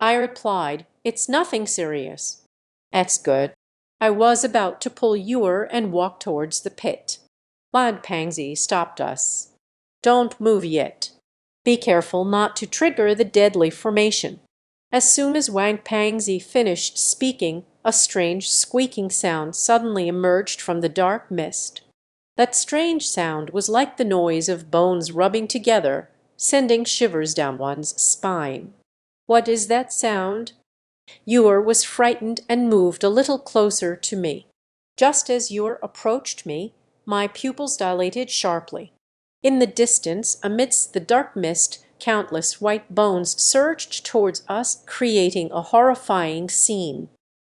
I replied, "It's nothing serious." "That's good." I was about to pull ewer and walk towards the pit. Wang Pangzi stopped us. "Don't move yet. Be careful not to trigger the deadly formation." As soon as Wang Pangzi finished speaking, a strange squeaking sound suddenly emerged from the dark mist. That strange sound was like the noise of bones rubbing together, sending shivers down one's spine. "What is that sound?" Ewer was frightened and moved a little closer to me. Just as Ewer approached me, my pupils dilated sharply. In the distance, amidst the dark mist, countless white bones surged towards us, creating a horrifying scene.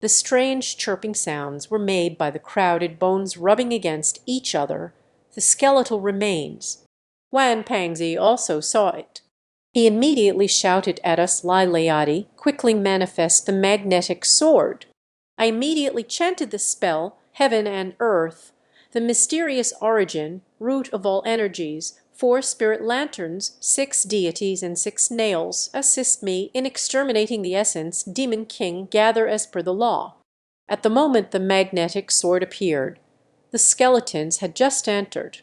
The strange chirping sounds were made by the crowded bones rubbing against each other, the skeletal remains. Wan Pangzi also saw it. He immediately shouted at us, Lailayati, quickly manifest the magnetic sword. I immediately chanted the spell, heaven and earth, the mysterious origin, root of all energies, 4 spirit lanterns, 6 deities, and 6 nails, assist me in exterminating the essence, demon king, gather as per the law. At the moment the magnetic sword appeared, the skeletons had just entered.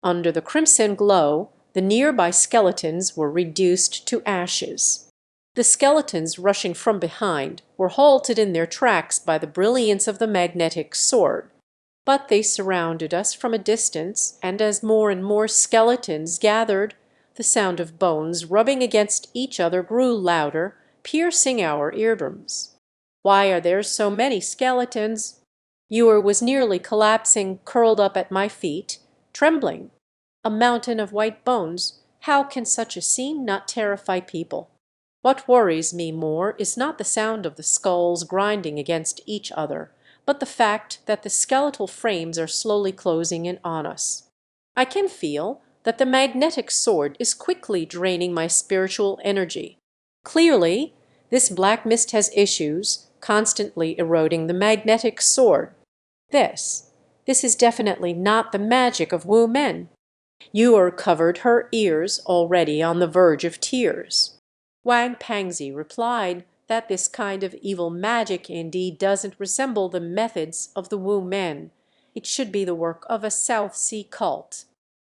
Under the crimson glow, the nearby skeletons were reduced to ashes. The skeletons rushing from behind were halted in their tracks by the brilliance of the magnetic sword. But they surrounded us from a distance, and as more and more skeletons gathered, the sound of bones rubbing against each other grew louder, piercing our eardrums. "Why are there so many skeletons?" Ewer was nearly collapsing, curled up at my feet, trembling. A mountain of white bones, how can such a scene not terrify people? What worries me more is not the sound of the skulls grinding against each other, but the fact that the skeletal frames are slowly closing in on us. I can feel that the magnetic sword is quickly draining my spiritual energy. Clearly, this black mist has issues, constantly eroding the magnetic sword. This is definitely not the magic of Wu Men. Ewer covered her ears, already on the verge of tears. Wang Pangzi replied that this kind of evil magic indeed doesn't resemble the methods of the Wu Men. It should be the work of a South Sea cult.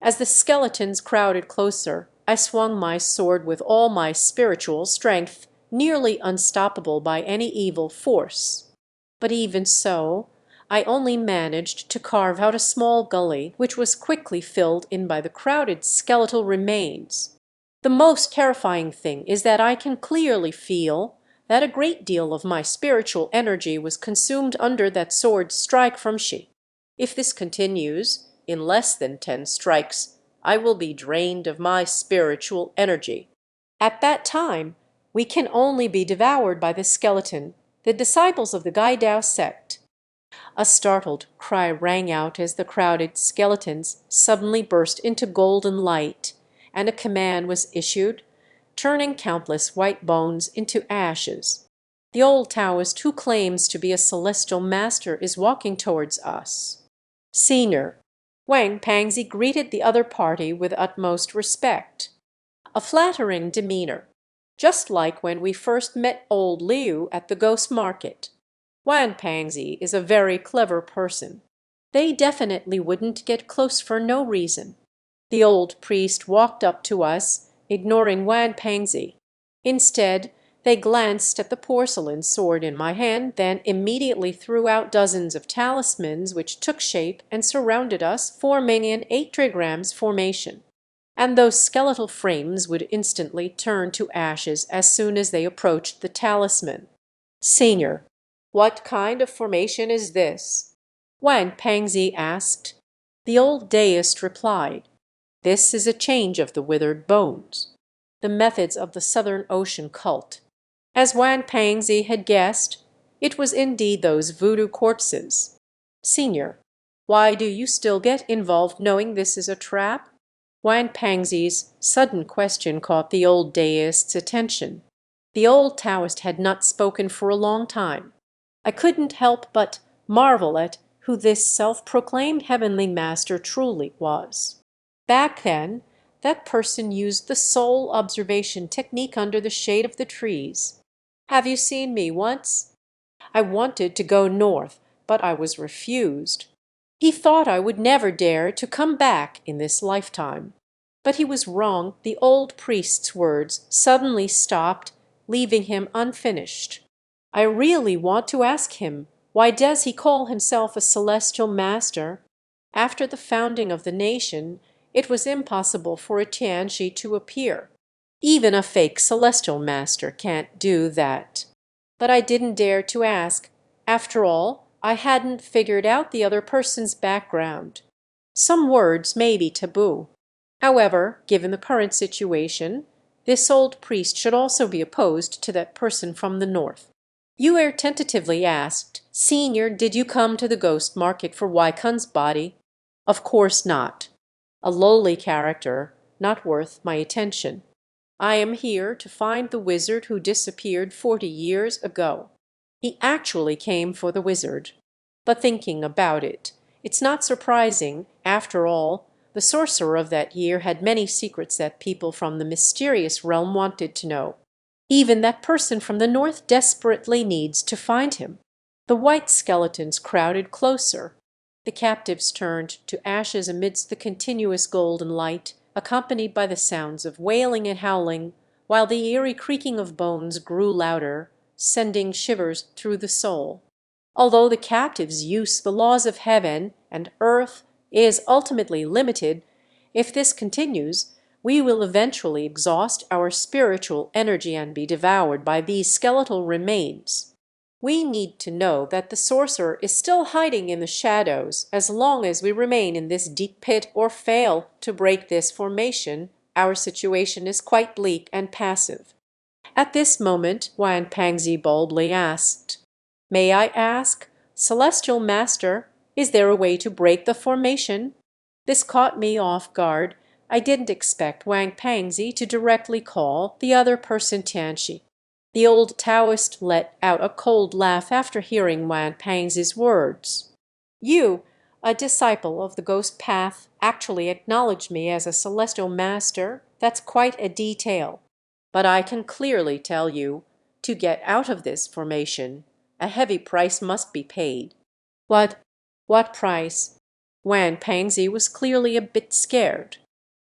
As the skeletons crowded closer, I swung my sword with all my spiritual strength, nearly unstoppable by any evil force. But even so, I only managed to carve out a small gully, which was quickly filled in by the crowded skeletal remains. The most terrifying thing is that I can clearly feel that a great deal of my spiritual energy was consumed under that sword strike from Xi. If this continues, in less than 10 strikes, I will be drained of my spiritual energy. At that time, we can only be devoured by the skeleton, the disciples of the Gaidao sect. A startled cry rang out as the crowded skeletons suddenly burst into golden light, and a command was issued, turning countless white bones into ashes. The old Taoist who claims to be a celestial master is walking towards us. Senior, Wang Pangzi greeted the other party with utmost respect. A flattering demeanor, just like when we first met old Liu at the ghost market. Wang Pangzi is a very clever person. They definitely wouldn't get close for no reason. The old priest walked up to us, ignoring Wang Pangzi. Instead, they glanced at the porcelain sword in my hand, then immediately threw out dozens of talismans which took shape and surrounded us, forming an 8 trigrams formation. And those skeletal frames would instantly turn to ashes as soon as they approached the talisman. Senior, what kind of formation is this? Wang Pangzi asked. The old deist replied, "This is a change of the withered bones, the methods of the Southern Ocean cult." As Wang Pangzi had guessed, it was indeed those voodoo corpses. Senior, why do you still get involved knowing this is a trap? Wang Pangzi's sudden question caught the old deist's attention. The old Taoist had not spoken for a long time. I couldn't help but marvel at who this self-proclaimed heavenly master truly was. Back then, that person used the soul observation technique under the shade of the trees. Have you seen me once? I wanted to go north, but I was refused. He thought I would never dare to come back in this lifetime. But he was wrong. The old priest's words suddenly stopped, leaving him unfinished. I really want to ask him, why does he call himself a celestial master? After the founding of the nation, it was impossible for a Xiangxi to appear. Even a fake celestial master can't do that. But I didn't dare to ask. After all, I hadn't figured out the other person's background. Some words may be taboo. However, given the current situation, this old priest should also be opposed to that person from the north. Yue tentatively asked, "Senior, did you come to the ghost market for Waikun's body?" "Of course not. A lowly character, not worth my attention. I am here to find the wizard who disappeared 40 years ago." He actually came for the wizard. But thinking about it, it's not surprising, after all, the sorcerer of that year had many secrets that people from the mysterious realm wanted to know. Even that person from the north desperately needs to find him. The white skeletons crowded closer. The captives turned to ashes amidst the continuous golden light, accompanied by the sounds of wailing and howling, while the eerie creaking of bones grew louder, sending shivers through the soul. Although the captives' use the laws of heaven and earth is ultimately limited, if this continues, we will eventually exhaust our spiritual energy and be devoured by these skeletal remains. We need to know that the sorcerer is still hiding in the shadows. As long as we remain in this deep pit or fail to break this formation, our situation is quite bleak and passive. At this moment, Wangpangzi boldly asked, "May I ask, Celestial Master, is there a way to break the formation?" This caught me off guard. I didn't expect Wangpangzi to directly call the other person Xiangxi. The old Taoist let out a cold laugh after hearing Wangpangzi's words. "You, a disciple of the ghost path, actually acknowledge me as a celestial master? That's quite a detail. But I can clearly tell you, to get out of this formation, a heavy price must be paid." What price?" Wangpangzi was clearly a bit scared.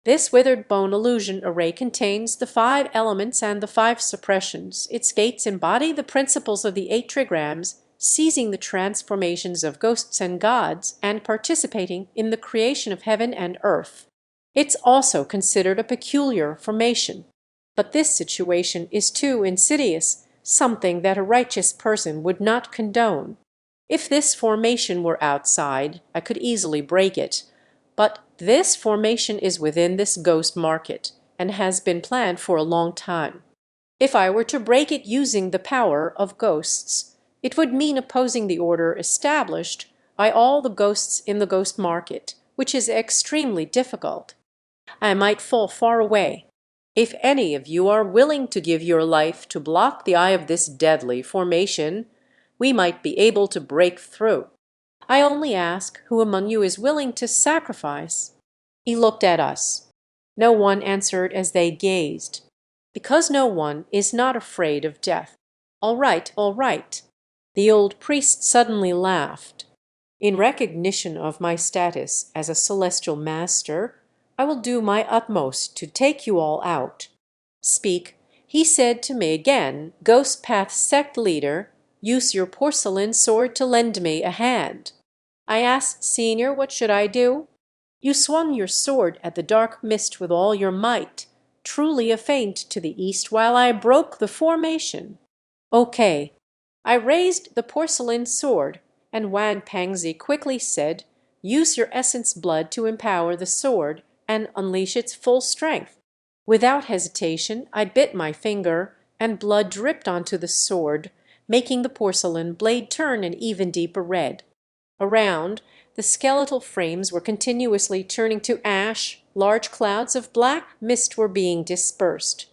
"This withered bone illusion array contains the 5 elements and the 5 suppressions. Its gates embody the principles of the 8 trigrams, seizing the transformations of ghosts and gods, and participating in the creation of heaven and earth. It's also considered a peculiar formation. But this situation is too insidious, something that a righteous person would not condone. If this formation were outside, I could easily break it. But this formation is within this ghost market, and has been planned for a long time. If I were to break it using the power of ghosts, it would mean opposing the order established by all the ghosts in the ghost market, which is extremely difficult. I might fall far away. If any of you are willing to give your life to block the eye of this deadly formation, we might be able to break through. I only ask who among you is willing to sacrifice." He looked at us. No one answered as they gazed. Because no one is not afraid of death. "All right, all right." The old priest suddenly laughed. "In recognition of my status as a celestial master, I will do my utmost to take you all out. Speak," he said to me again, "Ghost Path sect leader, use your porcelain sword to lend me a hand." I asked Senior, what should I do? "You swung your sword at the dark mist with all your might, truly a feint to the east while I broke the formation." "Okay." I raised the porcelain sword, and Wangpangzi quickly said, "Use your essence blood to empower the sword and unleash its full strength." Without hesitation, I bit my finger, and blood dripped onto the sword, making the porcelain blade turn an even deeper red. Around, the skeletal frames were continuously turning to ash, large clouds of black mist were being dispersed.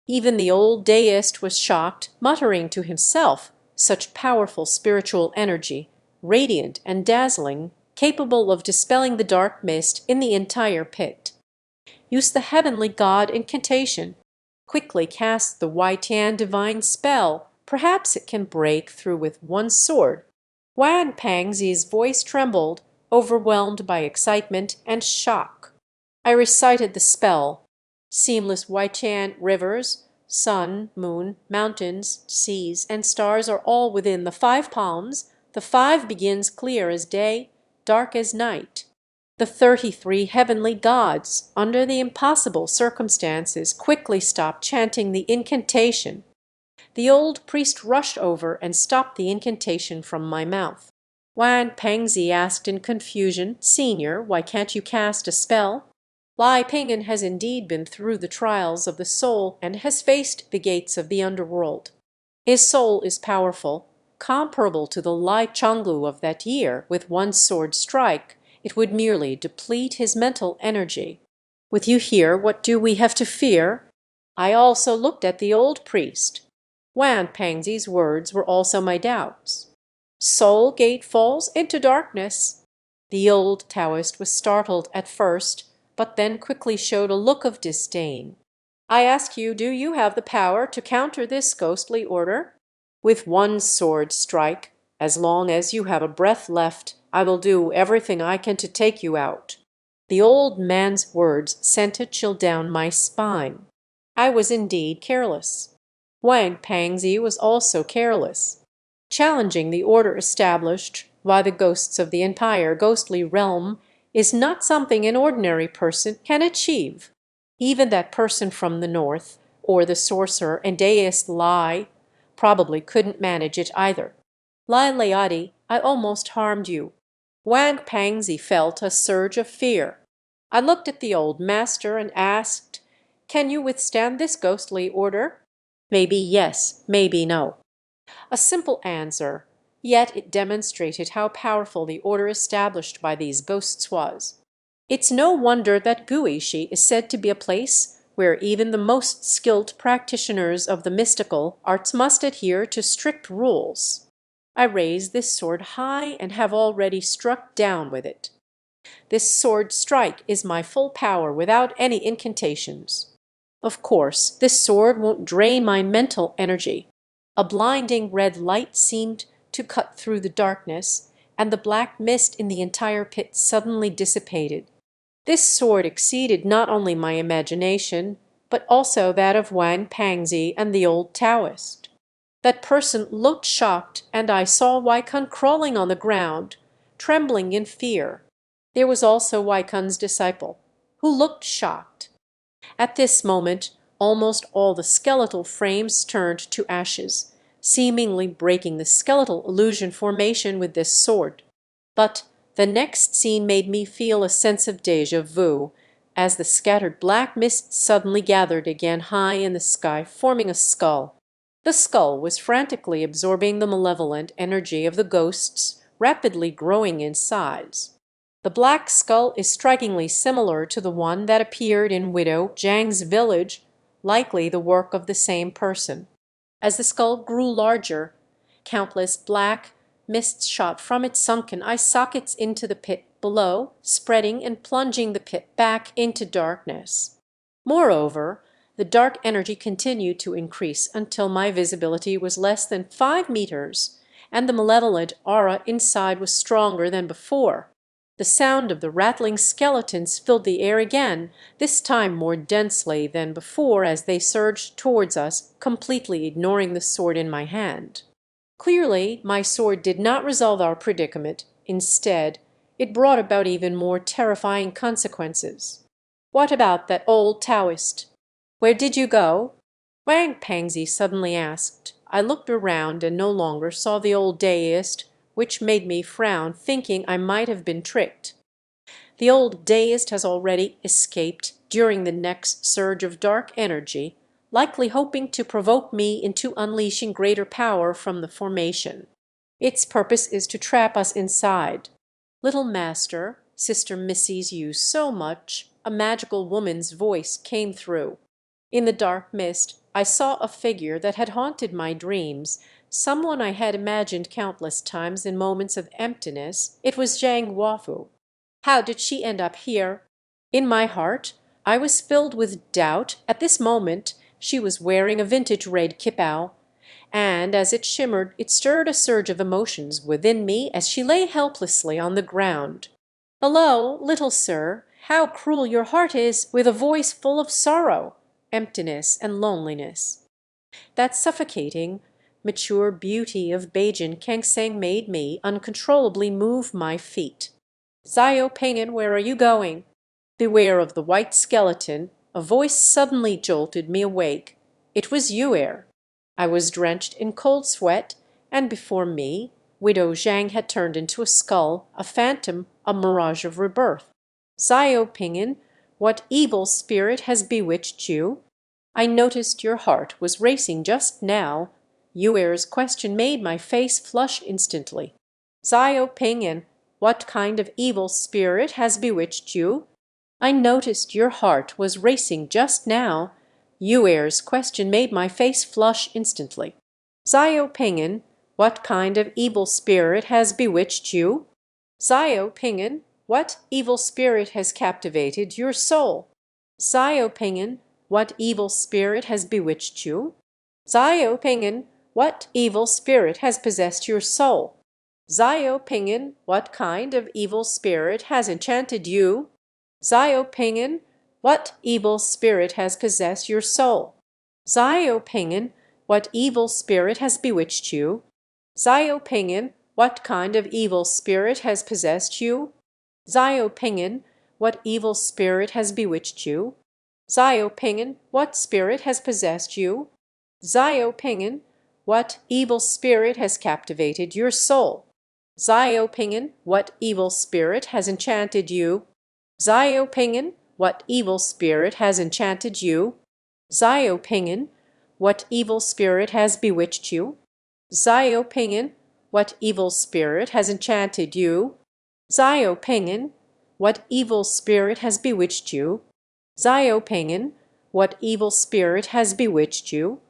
Even the old deist was shocked, muttering to himself, such powerful spiritual energy, radiant and dazzling, capable of dispelling the dark mist in the entire pit. Use the heavenly god incantation. Quickly cast the Wai Tian divine spell, Perhaps it can break through with one sword. Wan Pangzi's voice trembled, overwhelmed by excitement and shock. I recited the spell. Seamless Waichan rivers, sun, moon, mountains, seas, and stars are all within the 5 palms. The 5 begins clear as day, dark as night. The 33 heavenly gods, under the impossible circumstances, quickly stopped chanting the incantation. The old priest rushed over and stopped the incantation from my mouth. Wan Pengzi asked in confusion, "Senior, why can't you cast a spell?" Lai Pingen has indeed been through the trials of the soul and has faced the gates of the underworld. His soul is powerful, comparable to the Lai Changlu of that year. With one sword strike, it would merely deplete his mental energy. With you here, what do we have to fear? I also looked at the old priest. Wan Pengzi's words were also my doubts. Soul gate falls into darkness. The old Taoist was startled at first, but then quickly showed a look of disdain. I ask you, do you have the power to counter this ghostly order? With one sword strike, as long as you have a breath left, I will do everything I can to take you out. The old man's words sent a chill down my spine. I was indeed careless. Wang Pangzi was also careless. Challenging the order established by the ghosts of the entire ghostly realm is not something an ordinary person can achieve. Even that person from the north, or the sorcerer and deist Lai, probably couldn't manage it either. Lai Leati, I almost harmed you. Wang Pangzi felt a surge of fear. I looked at the old master and asked, "Can you withstand this ghostly order?" Maybe yes, maybe no. A simple answer, yet it demonstrated how powerful the order established by these ghosts was. It's no wonder that Guishi is said to be a place where even the most skilled practitioners of the mystical arts must adhere to strict rules. I raise this sword high and have already struck down with it. This sword strike is my full power without any incantations. Of course, this sword won't drain my mental energy. A blinding red light seemed to cut through the darkness, and the black mist in the entire pit suddenly dissipated. This sword exceeded not only my imagination, but also that of Wang Pangzi and the old Taoist. That person looked shocked, and I saw Waikun crawling on the ground, trembling in fear. There was also Waikun's disciple, who looked shocked. At this moment, almost all the skeletal frames turned to ashes, seemingly breaking the skeletal illusion formation with this sword. But the next scene made me feel a sense of déjà vu, as the scattered black mist suddenly gathered again high in the sky, forming a skull. The skull was frantically absorbing the malevolent energy of the ghosts, rapidly growing in size. The black skull is strikingly similar to the one that appeared in Widow Zhang's village, likely the work of the same person. As the skull grew larger, countless black mists shot from its sunken eye sockets into the pit below, spreading and plunging the pit back into darkness. Moreover, the dark energy continued to increase until my visibility was less than 5 meters, and the malevolent aura inside was stronger than before. The sound of the rattling skeletons filled the air again, this time more densely than before as they surged towards us, completely ignoring the sword in my hand. Clearly, my sword did not resolve our predicament. Instead, it brought about even more terrifying consequences. What about that old Taoist? Where did you go? Wang Pangzi suddenly asked. I looked around and no longer saw the old deist, which made me frown, thinking I might have been tricked. The old deist has already escaped during the next surge of dark energy, likely hoping to provoke me into unleashing greater power from the formation. Its purpose is to trap us inside. Little master, Sister Missy's you so much, a magical woman's voice came through. In the dark mist, I saw a figure that had haunted my dreams, someone I had imagined countless times in moments of emptiness. It was Zhang Guofu. How did she end up here? In my heart, I was filled with doubt. At this moment, she was wearing a vintage red kipao, and as it shimmered it stirred a surge of emotions within me as she lay helplessly on the ground. "Below, little sir, how cruel your heart is, with a voice full of sorrow, emptiness, and loneliness." That suffocating, mature beauty of Beijing Kenseng made me uncontrollably move my feet. "Zio Pingen, where are you going?" Beware of the white skeleton, a voice suddenly jolted me awake. It was Yue. I was drenched in cold sweat, and before me, Widow Zhang had turned into a skull, a phantom, a mirage of rebirth. "Zio Pingen, what evil spirit has bewitched you? I noticed your heart was racing just now." Yuer's question made my face flush instantly. "Zio Pingen, what kind of evil spirit has bewitched you? I noticed your heart was racing just now." Yuer's question made my face flush instantly. "Zio Pingen, what kind of evil spirit has bewitched you? Zio Pingen, what evil spirit has captivated your soul? Zio Pingen, what evil spirit has bewitched you? Zio Pingen, what evil spirit has possessed your soul? Zio Pingen, what kind of evil spirit has enchanted you? Zio Pingen, what evil spirit has possessed your soul? Zio Pingen, what evil spirit has bewitched you? Zio Pingen, what kind of evil spirit has possessed you? Zio Pingen, what evil spirit has bewitched you? Zio Pingen, what spirit has possessed you? Zio Pingen, what evil spirit has captivated your soul? Zio Pingen, what evil spirit has enchanted you? Zio Pingen, what evil spirit has enchanted you? Zio Pingen, what evil spirit has bewitched you? Zio Pingen, what evil spirit has enchanted you? Zio Pingen, what evil spirit has bewitched you? Zio Pingen, what evil spirit has bewitched you?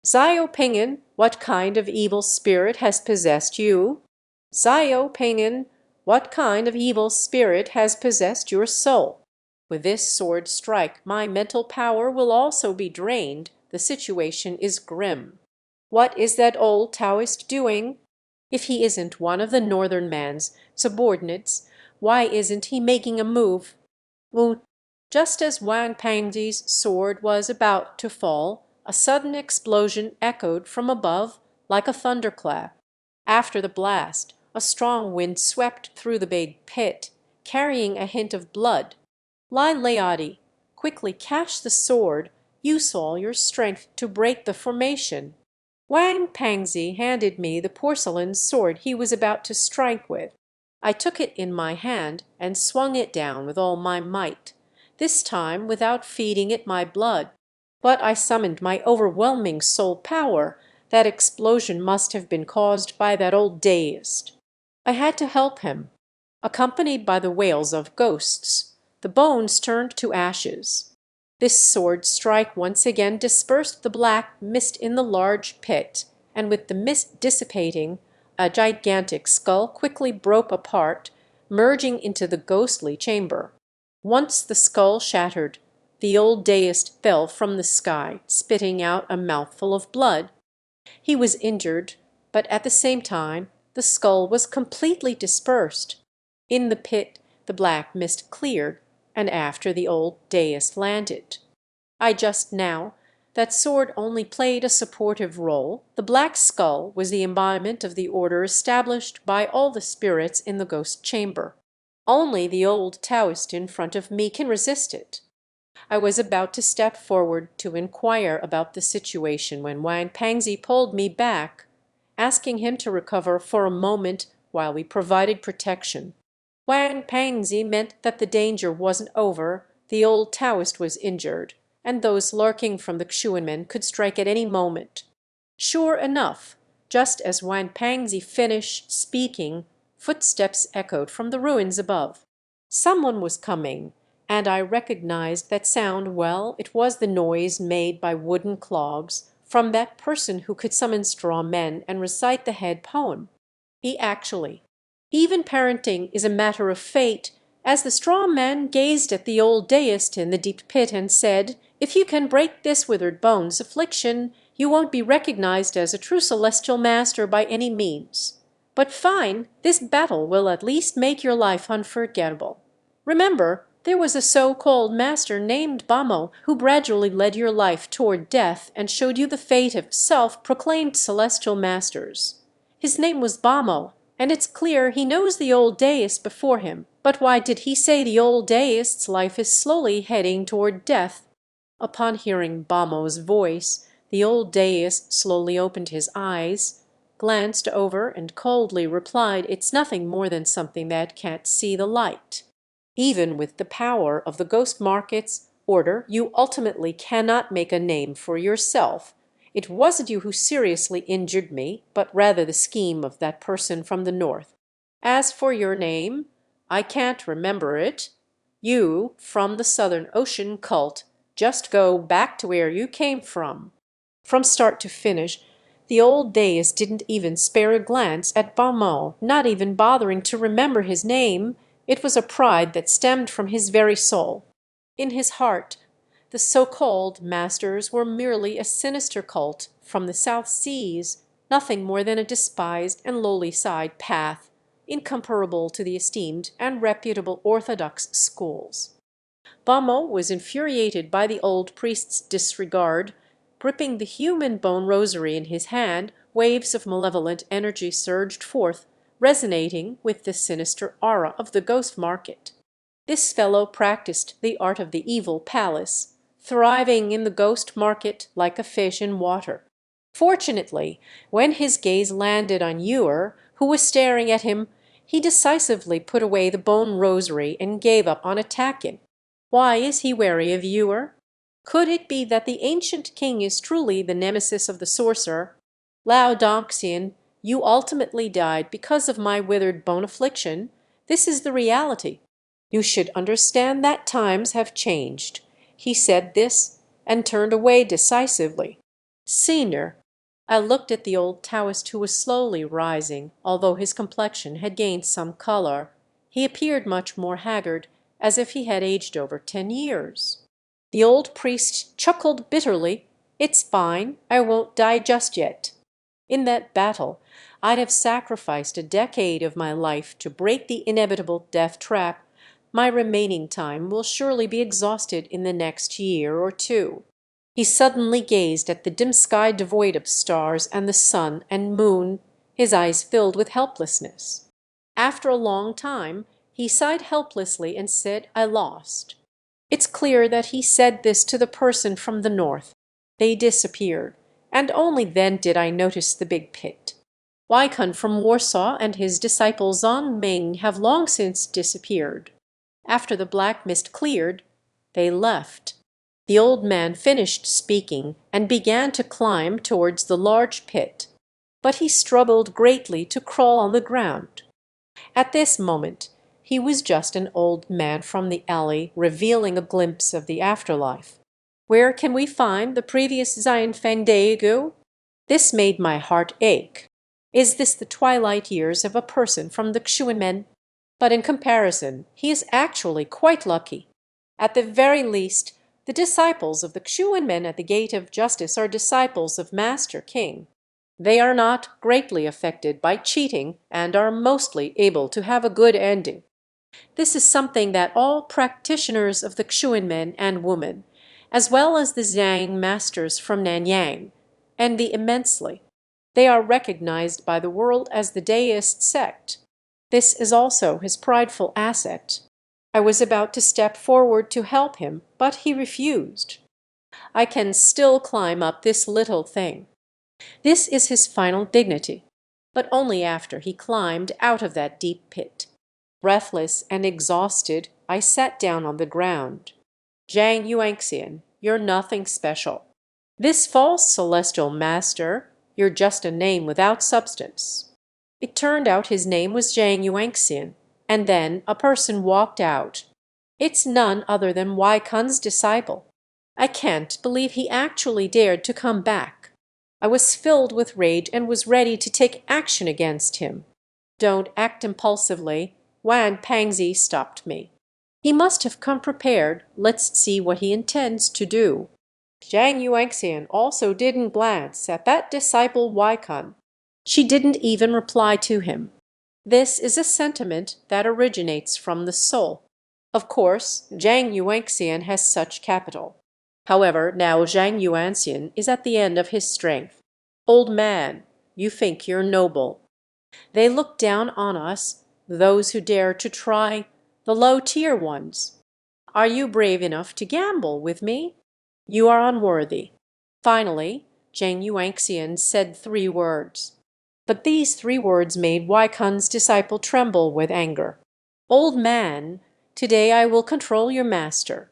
Zio Pingen, what kind of evil spirit has possessed you? Zio Pingen, what kind of evil spirit has possessed your soul? With this sword strike, my mental power will also be drained. The situation is grim. What is that old Taoist doing? If he isn't one of the northern man's subordinates, why isn't he making a move? Well, just as Wang Pangzi's sword was about to fall, a sudden explosion echoed from above like a thunderclap. After the blast, a strong wind swept through the big pit, carrying a hint of blood. "Lai Leati, quickly cache the sword. Use all your strength to break the formation." Wang Pangzi handed me the porcelain sword he was about to strike with. I took it in my hand and swung it down with all my might, this time without feeding it my blood. But I summoned my overwhelming soul power. That explosion must have been caused by that old deist. I had to help him. Accompanied by the wails of ghosts, the bones turned to ashes. This sword strike once again dispersed the black mist in the large pit, and with the mist dissipating, a gigantic skull quickly broke apart, merging into the ghostly chamber. Once the skull shattered, the old deist fell from the sky, spitting out a mouthful of blood. He was injured, but at the same time the skull was completely dispersed. In the pit the black mist cleared, and after the old deist landed. That sword only played a supportive role. The black skull was the embodiment of the order established by all the spirits in the ghost chamber. Only the old Taoist in front of me can resist it. I was about to step forward to inquire about the situation when Wang Pangzi pulled me back, asking him to recover for a moment while we provided protection. Wang Pangzi meant that the danger wasn't over, the old Taoist was injured, and those lurking from the Xuanmen could strike at any moment. Sure enough, just as Wang Pangzi finished speaking, footsteps echoed from the ruins above. Someone was coming, and I recognized that sound well. It was the noise made by wooden clogs from that person who could summon straw men and recite the head poem. Even parenting is a matter of fate, as the straw man gazed at the old deist in the deep pit and said, "If you can break this withered bone's affliction, You won't be recognized as a true celestial master by any means. But fine, this battle will at least make your life unforgettable. Remember, there was a so-called master named Bamo who gradually led your life toward death and showed you the fate of self-proclaimed celestial masters. His name was Bamo, and it's clear he knows the old deist before him. But why did he say the old deist's life is slowly heading toward death? Upon hearing Bamo's voice, the old deist slowly opened his eyes, glanced over and coldly replied, "It's nothing more than something that can't see the light. Even with the power of the ghost market's order, you ultimately cannot make a name for yourself. It wasn't you who seriously injured me, but rather the scheme of that person from the north. As for your name, I can't remember it. You, from the Southern Ocean cult, just go back to where you came from." From start to finish, the old deist didn't even spare a glance at Baumeau, not even bothering to remember his name. It was a pride that stemmed from his very soul. In his heart, the so-called masters were merely a sinister cult from the South Seas, nothing more than a despised and lowly side path, incomparable to the esteemed and reputable orthodox schools. Baumeau was infuriated by the old priest's disregard. Gripping the human bone rosary in his hand, waves of malevolent energy surged forth, resonating with the sinister aura of the ghost market. This fellow practiced the art of the evil palace, thriving in the ghost market like a fish in water. Fortunately, when his gaze landed on Ewer, who was staring at him, he decisively put away the bone rosary and gave up on attacking. Why is he wary of Ewer? Could it be that the ancient king is truly the nemesis of the sorcerer? Lao Donxian, you ultimately died because of my withered bone affliction. This is the reality. You should understand that times have changed. He said this and turned away decisively. Senior, I looked at the old Taoist who was slowly rising, although his complexion had gained some color. He appeared much more haggard, as if he had aged over 10 years. The old priest chuckled bitterly. "It's fine. I won't die just yet. In that battle, I'd have sacrificed a decade of my life to break the inevitable death trap. My remaining time will surely be exhausted in the next year or two." He suddenly gazed at the dim sky devoid of stars and the sun and moon, his eyes filled with helplessness. After a long time, he sighed helplessly and said, "I lost." It's clear that he said this to the person from the north. They disappeared, and only then did I notice the big pit. Wykon from Warsaw and his disciple Zon Ming have long since disappeared. After the black mist cleared, they left. The old man finished speaking and began to climb towards the large pit, but he struggled greatly to crawl on the ground. At this moment, he was just an old man from the alley revealing a glimpse of the afterlife. Where can we find the previous Xiangxi? This made my heart ache. Is this the twilight years of a person from the Xuanmen? But in comparison, he is actually quite lucky. At the very least, the disciples of the Xuanmen at the Gate of Justice are disciples of Master King. They are not greatly affected by cheating and are mostly able to have a good ending. This is something that all practitioners of the Xuanmen and woman, as well as the Zhang masters from Nanyang, envy immensely. They are recognized by the world as the deist sect. This is also his prideful asset. I was about to step forward to help him, but he refused. I can still climb up this little thing. This is his final dignity, but only after he climbed out of that deep pit. Breathless and exhausted, I sat down on the ground. Xiangxi, you're nothing special. This false celestial master, you're just a name without substance. It turned out his name was Xiangxi, and then a person walked out. It's none other than Wycon's disciple. I can't believe he actually dared to come back. I was filled with rage and was ready to take action against him. "Don't act impulsively." Wan Pangzi stopped me. "He must have come prepared. Let's see what he intends to do." Xiangxian also didn't glance at that disciple Waikan. She didn't even reply to him. This is a sentiment that originates from the soul. Of course, Zhang Yuanxian has such capital. However, now Zhang Yuanxian is at the end of his strength. Old man, you think you're noble. They look down on us, those who dare to try, the low-tier ones. Are you brave enough to gamble with me? You are unworthy. Finally, Zhang Yuanxian said 3 words. But these 3 words made Waikan's disciple tremble with anger. Old man, today I will control your master.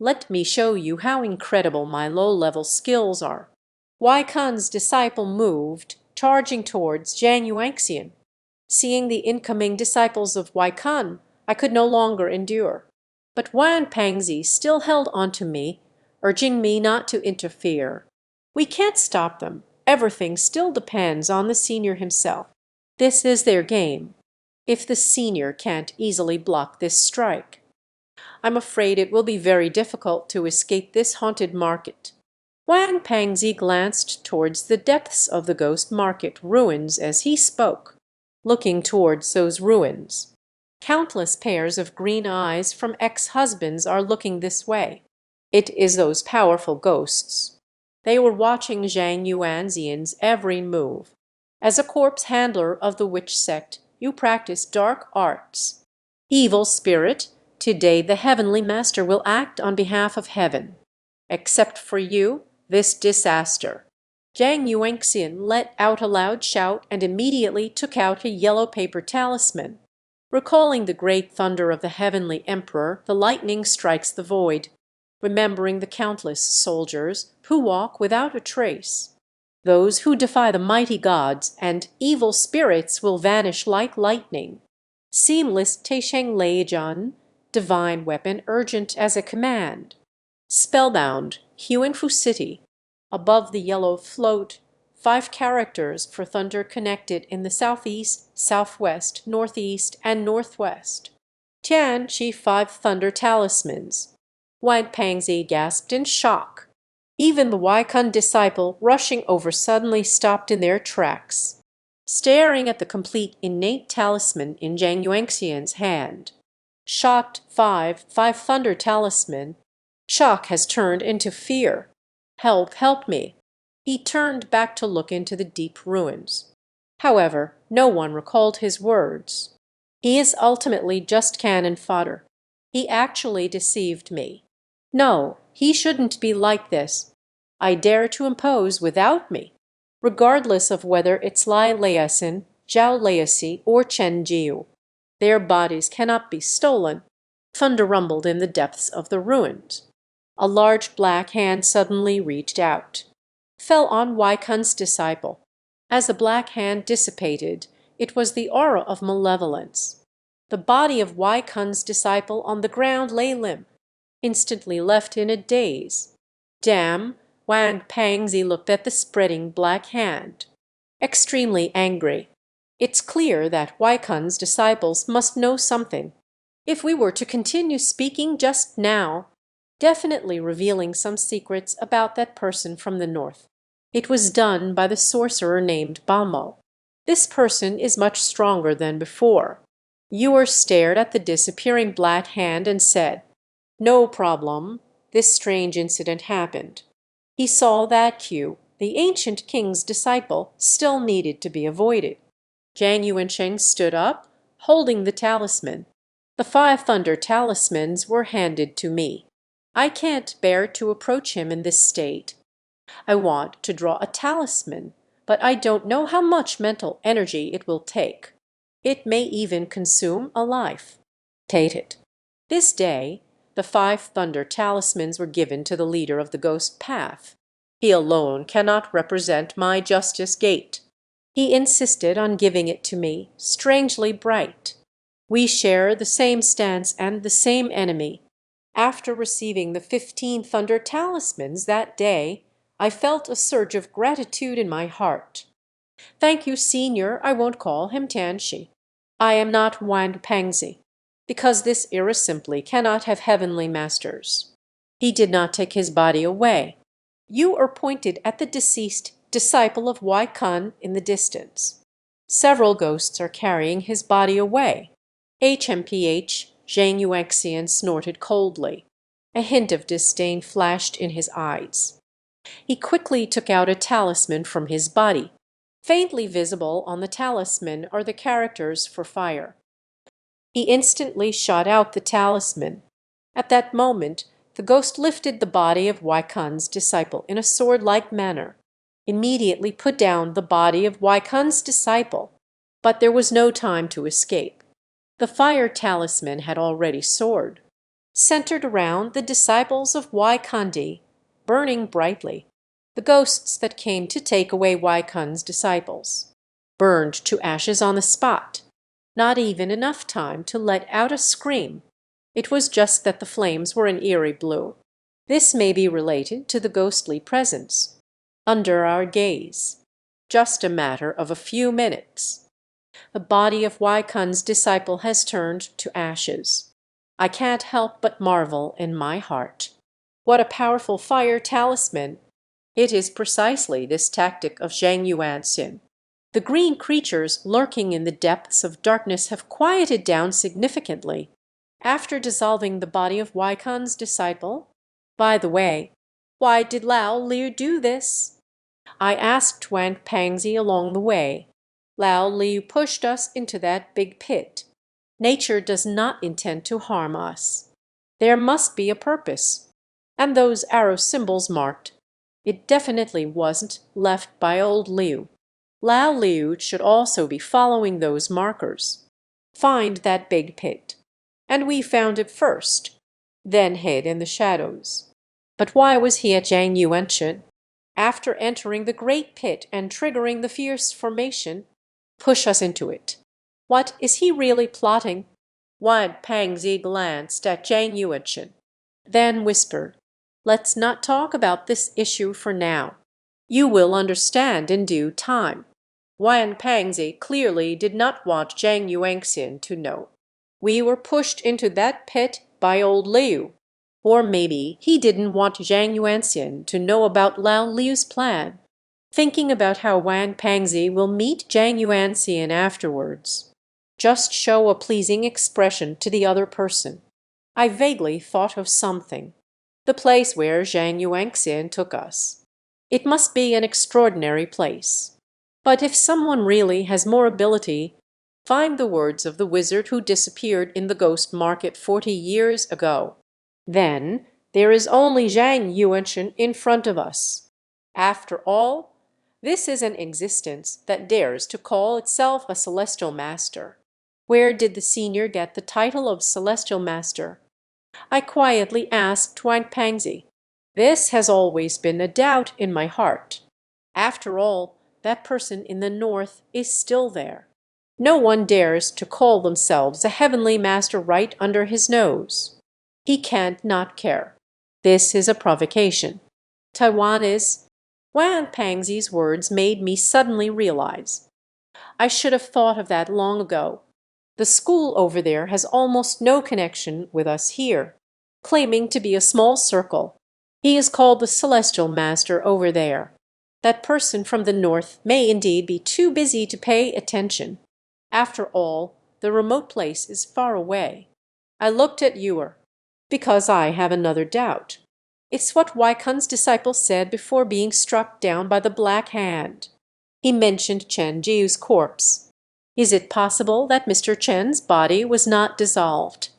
Let me show you how incredible my low-level skills are. Waikan's disciple moved, charging towards Zhang Yuanxian. Seeing the incoming disciples of Waikan, I could no longer endure. But Wan Pangzi still held on to me, urging me not to interfere. We can't stop them. Everything still depends on the senior himself. This is their game. If the senior can't easily block this strike, I'm afraid it will be very difficult to escape this haunted market. Wang Pangzi glanced towards the depths of the ghost market ruins as he spoke, looking towards those ruins. Countless pairs of green eyes from ex-husbands are looking this way. It is those powerful ghosts. They were watching Zhang Yuanxian's every move. As a corpse handler of the witch sect, you practice dark arts. Evil spirit, today the heavenly master will act on behalf of heaven. Except for you, this disaster. Zhang Yuanxian let out a loud shout and immediately took out a yellow paper talisman. Recalling the great thunder of the heavenly emperor, the lightning strikes the void. Remembering the countless soldiers who walk without a trace. Those who defy the mighty gods and evil spirits will vanish like lightning. Seamless Teisheng Leijian, divine weapon urgent as a command. Spellbound, Huanfu City. Above the yellow float, 5 characters for thunder connected in the southeast, southwest, northeast, and northwest. Xiangxi 5 thunder talismans. Wan Pangzi gasped in shock. Even the Waikan disciple rushing over suddenly stopped in their tracks, staring at the complete innate talisman in Zhang Yuanxian's hand. Shocked 5 thunder talisman. Shock has turned into fear. Help, help me. He turned back to look into the deep ruins. However, no one recalled his words. He is ultimately just cannon fodder. He actually deceived me. No, he shouldn't be like this. I dare to impose without me, regardless of whether it's Lai Laosin, Zhao Laosi, or Chen Jiu. Their bodies cannot be stolen. Thunder rumbled in the depths of the ruins. A large black hand suddenly reached out, fell on Waikan's disciple. As the black hand dissipated, it was the aura of malevolence. The body of Waikan's disciple on the ground lay limp, instantly left in a daze. Damn, Wang Pangzi looked at the spreading black hand, extremely angry. It's clear that Waikan's disciples must know something. If we were to continue speaking just now, definitely revealing some secrets about that person from the north. It was done by the sorcerer named Bamo. This person is much stronger than before. Ewer stared at the disappearing black hand and said, "No problem. This strange incident happened." He saw that Q, the ancient king's disciple, still needed to be avoided. Zhang Yuansheng stood up, holding the talisman. The 5 thunder talismans were handed to me. I can't bear to approach him in this state. I want to draw a talisman, but I don't know how much mental energy it will take. It may even consume a life. Take it. This day, the 5 thunder talismans were given to the leader of the ghost path. He alone cannot represent my justice gate. He insisted on giving it to me, strangely bright. We share the same stance and the same enemy. After receiving the 15 thunder talismans that day, I felt a surge of gratitude in my heart. Thank you, Senior, I won't call him Tianxi. I am not Wan Pangzi, because this era simply cannot have heavenly masters. He did not take his body away. Ewer pointed at the deceased disciple of Wai Kun in the distance. Several ghosts are carrying his body away. HMPH, Xiangxi snorted coldly. A hint of disdain flashed in his eyes. He quickly took out a talisman from his body. Faintly visible on the talisman are the characters for fire. He instantly shot out the talisman. At that moment, the ghost lifted the body of Wai Kun's disciple in a sword-like manner, immediately put down the body of Wai Kun's disciple, but there was no time to escape. The fire talisman had already soared, centered around the disciples of Wai Kundi, burning brightly, the ghosts that came to take away Wai Kun's disciples, burned to ashes on the spot. Not even enough time to let out a scream. It was just that the flames were an eerie blue. This may be related to the ghostly presence. Under our gaze. Just a matter of a few minutes. The body of Wai Kun's disciple has turned to ashes. I can't help but marvel in my heart. What a powerful fire talisman! It is precisely this tactic of Xiangxi. The green creatures lurking in the depths of darkness have quieted down significantly after dissolving the body of Wai Kun's disciple. By the way, why did Lao Liu do this? I asked Wang Pangzi along the way. Lao Liu pushed us into that big pit. Nature does not intend to harm us. There must be a purpose. And those arrow symbols marked. It definitely wasn't left by old Liu. Lao Liu should also be following those markers. Find that big pit. And we found it first, then hid in the shadows. But why was he at Xiangxi? After entering the great pit and triggering the fierce formation, push us into it. What is he really plotting? Wang Pangzi glanced at Xiangxi, then whispered, "Let's not talk about this issue for now. You will understand in due time." Wang Pangzi clearly did not want Zhang Yuanxin to know. We were pushed into that pit by old Liu. Or maybe he didn't want Zhang Yuanxin to know about Lao Liu's plan, thinking about how Wang Pangzi will meet Zhang Yuanxin afterwards. Just show a pleasing expression to the other person. I vaguely thought of something. The place where Zhang Yuanxin took us. It must be an extraordinary place. But if someone really has more ability, find the words of the wizard who disappeared in the ghost market 40 years ago. Then there is only Zhang Yuanxin in front of us. After all, this is an existence that dares to call itself a celestial master. Where did the senior get the title of celestial master? I quietly asked Wang Pangzi. This has always been a doubt in my heart. After all, that person in the north is still there. No one dares to call themselves a heavenly master right under his nose. He can't not care. This is a provocation. Taiwan is. Wang Pangzi's words made me suddenly realize. I should have thought of that long ago. The school over there has almost no connection with us here, claiming to be a small circle. He is called the Celestial Master over there. That person from the north may indeed be too busy to pay attention. After all, the remote place is far away. I looked at Ewer, because I have another doubt. It's what Wai Kun's disciple said before being struck down by the Black Hand. He mentioned Chen Jiu's corpse. Is it possible that Mr. Chen's body was not dissolved?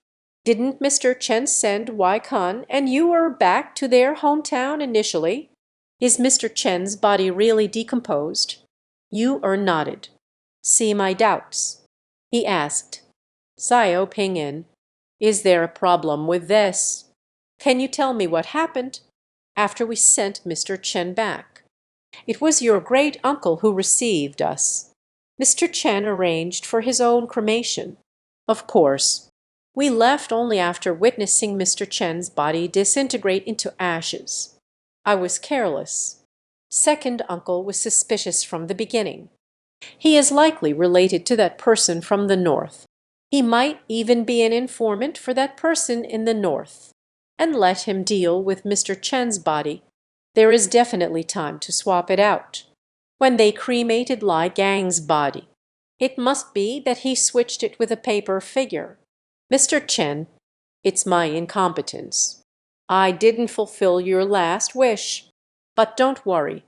Didn't Mr. Chen send Wai Kun and Ewer back to their hometown initially? Is Mr. Chen's body really decomposed? Ewer nodded. See my doubts? He asked. Xiao Ping'in, is there a problem with this? Can you tell me what happened after we sent Mr. Chen back? It was your great-uncle who received us. Mr. Chen arranged for his own cremation. Of course, we left only after witnessing Mr. Chen's body disintegrate into ashes. I was careless. Second uncle was suspicious from the beginning. He is likely related to that person from the north. He might even be an informant for that person in the north. And let him deal with Mr. Chen's body. There is definitely time to swap it out. When they cremated Lai Gang's body, it must be that he switched it with a paper figure. Mr. Chen, it's my incompetence. I didn't fulfill your last wish. But don't worry.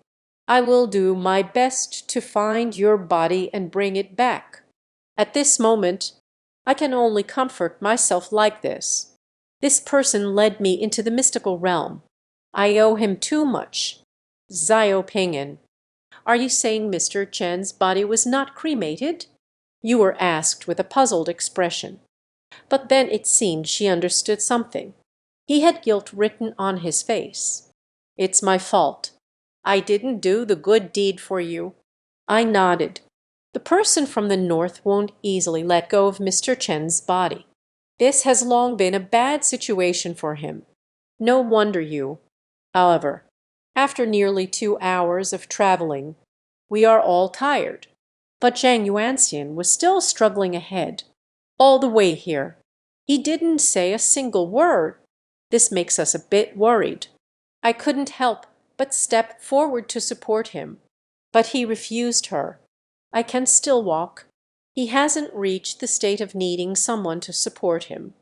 I will do my best to find your body and bring it back. At this moment, I can only comfort myself like this. This person led me into the mystical realm. I owe him too much. Xiao Ping'an. Are you saying Mr. Chen's body was not cremated? You were asked with a puzzled expression. But then it seemed she understood something. He had guilt written on his face. It's my fault. I didn't do the good deed for you. I nodded. The person from the north won't easily let go of Mr. Chen's body. This has long been a bad situation for him. No wonder you. However, after nearly 2 hours of traveling, we are all tired. But Zhang Yuanxian was still struggling ahead. All the way here. He didn't say a single word. This makes us a bit worried. I couldn't help but step forward to support him. But he refused her. I can still walk. He hasn't reached the state of needing someone to support him.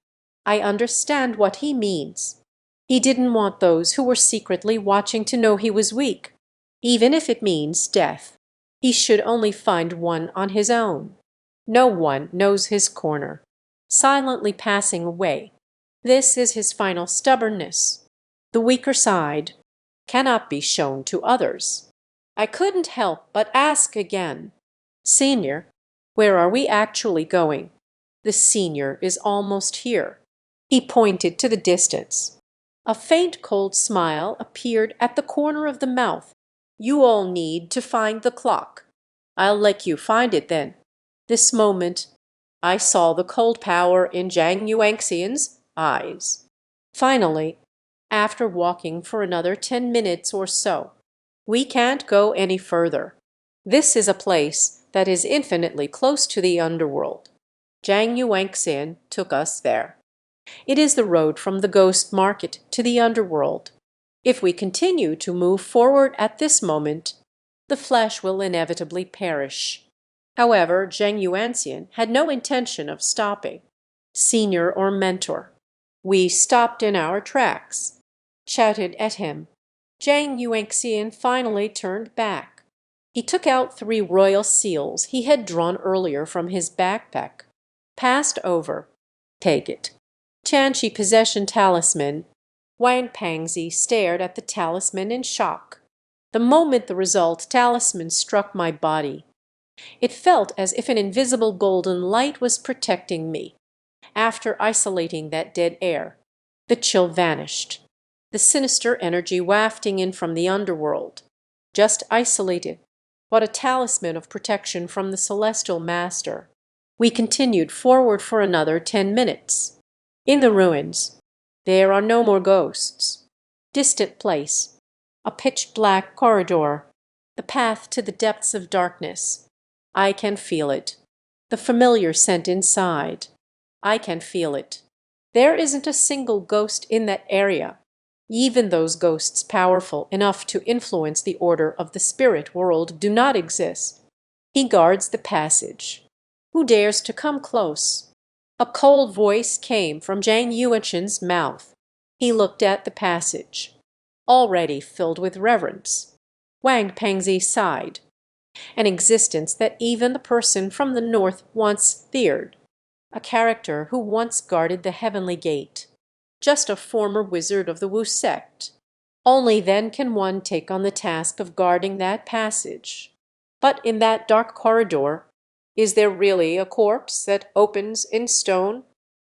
I understand what he means. He didn't want those who were secretly watching to know he was weak, even if it means death. He should only find one on his own. No one knows his corner. Silently passing away. This is his final stubbornness. The weaker side cannot be shown to others. I couldn't help but ask again. Senior, where are we actually going? The senior is almost here. He pointed to the distance. A faint cold smile appeared at the corner of the mouth. You all need to find the clock. I'll let you find it then. This moment, I saw the cold power in Zhang Yuanxian's eyes. Finally, after walking for another 10 minutes or so, we can't go any further. This is a place that is infinitely close to the underworld. Zhang Yuanxian took us there. It is the road from the ghost market to the underworld. If we continue to move forward at this moment, the flesh will inevitably perish. However, Zhang Yuanxian had no intention of stopping. Senior or mentor. We stopped in our tracks, shouted at him. Zhang Yuanxian finally turned back. He took out 3 royal seals he had drawn earlier from his backpack. Passed over. Take it. Xiangxi possession talisman. Wang Pangzi stared at the talisman in shock. The moment the result talisman struck my body, it felt as if an invisible golden light was protecting me. After isolating that dead air, the chill vanished. The sinister energy wafting in from the underworld. Just isolated. What a talisman of protection from the celestial master. We continued forward for another 10 minutes. In the ruins, there are no more ghosts. Distant place. A pitch-black corridor. The path to the depths of darkness. I can feel it. The familiar scent inside. I can feel it. There isn't a single ghost in that area. Even those ghosts powerful enough to influence the order of the spirit world do not exist. He guards the passage. Who dares to come close? A cold voice came from Zhang Yuanxian's mouth. He looked at the passage, already filled with reverence. Wang Pengzi sighed. An existence that even the person from the north once feared. A character who once guarded the heavenly gate. Just a former wizard of the Wu sect. Only then can one take on the task of guarding that passage. But in that dark corridor, is there really a corpse that opens in stone?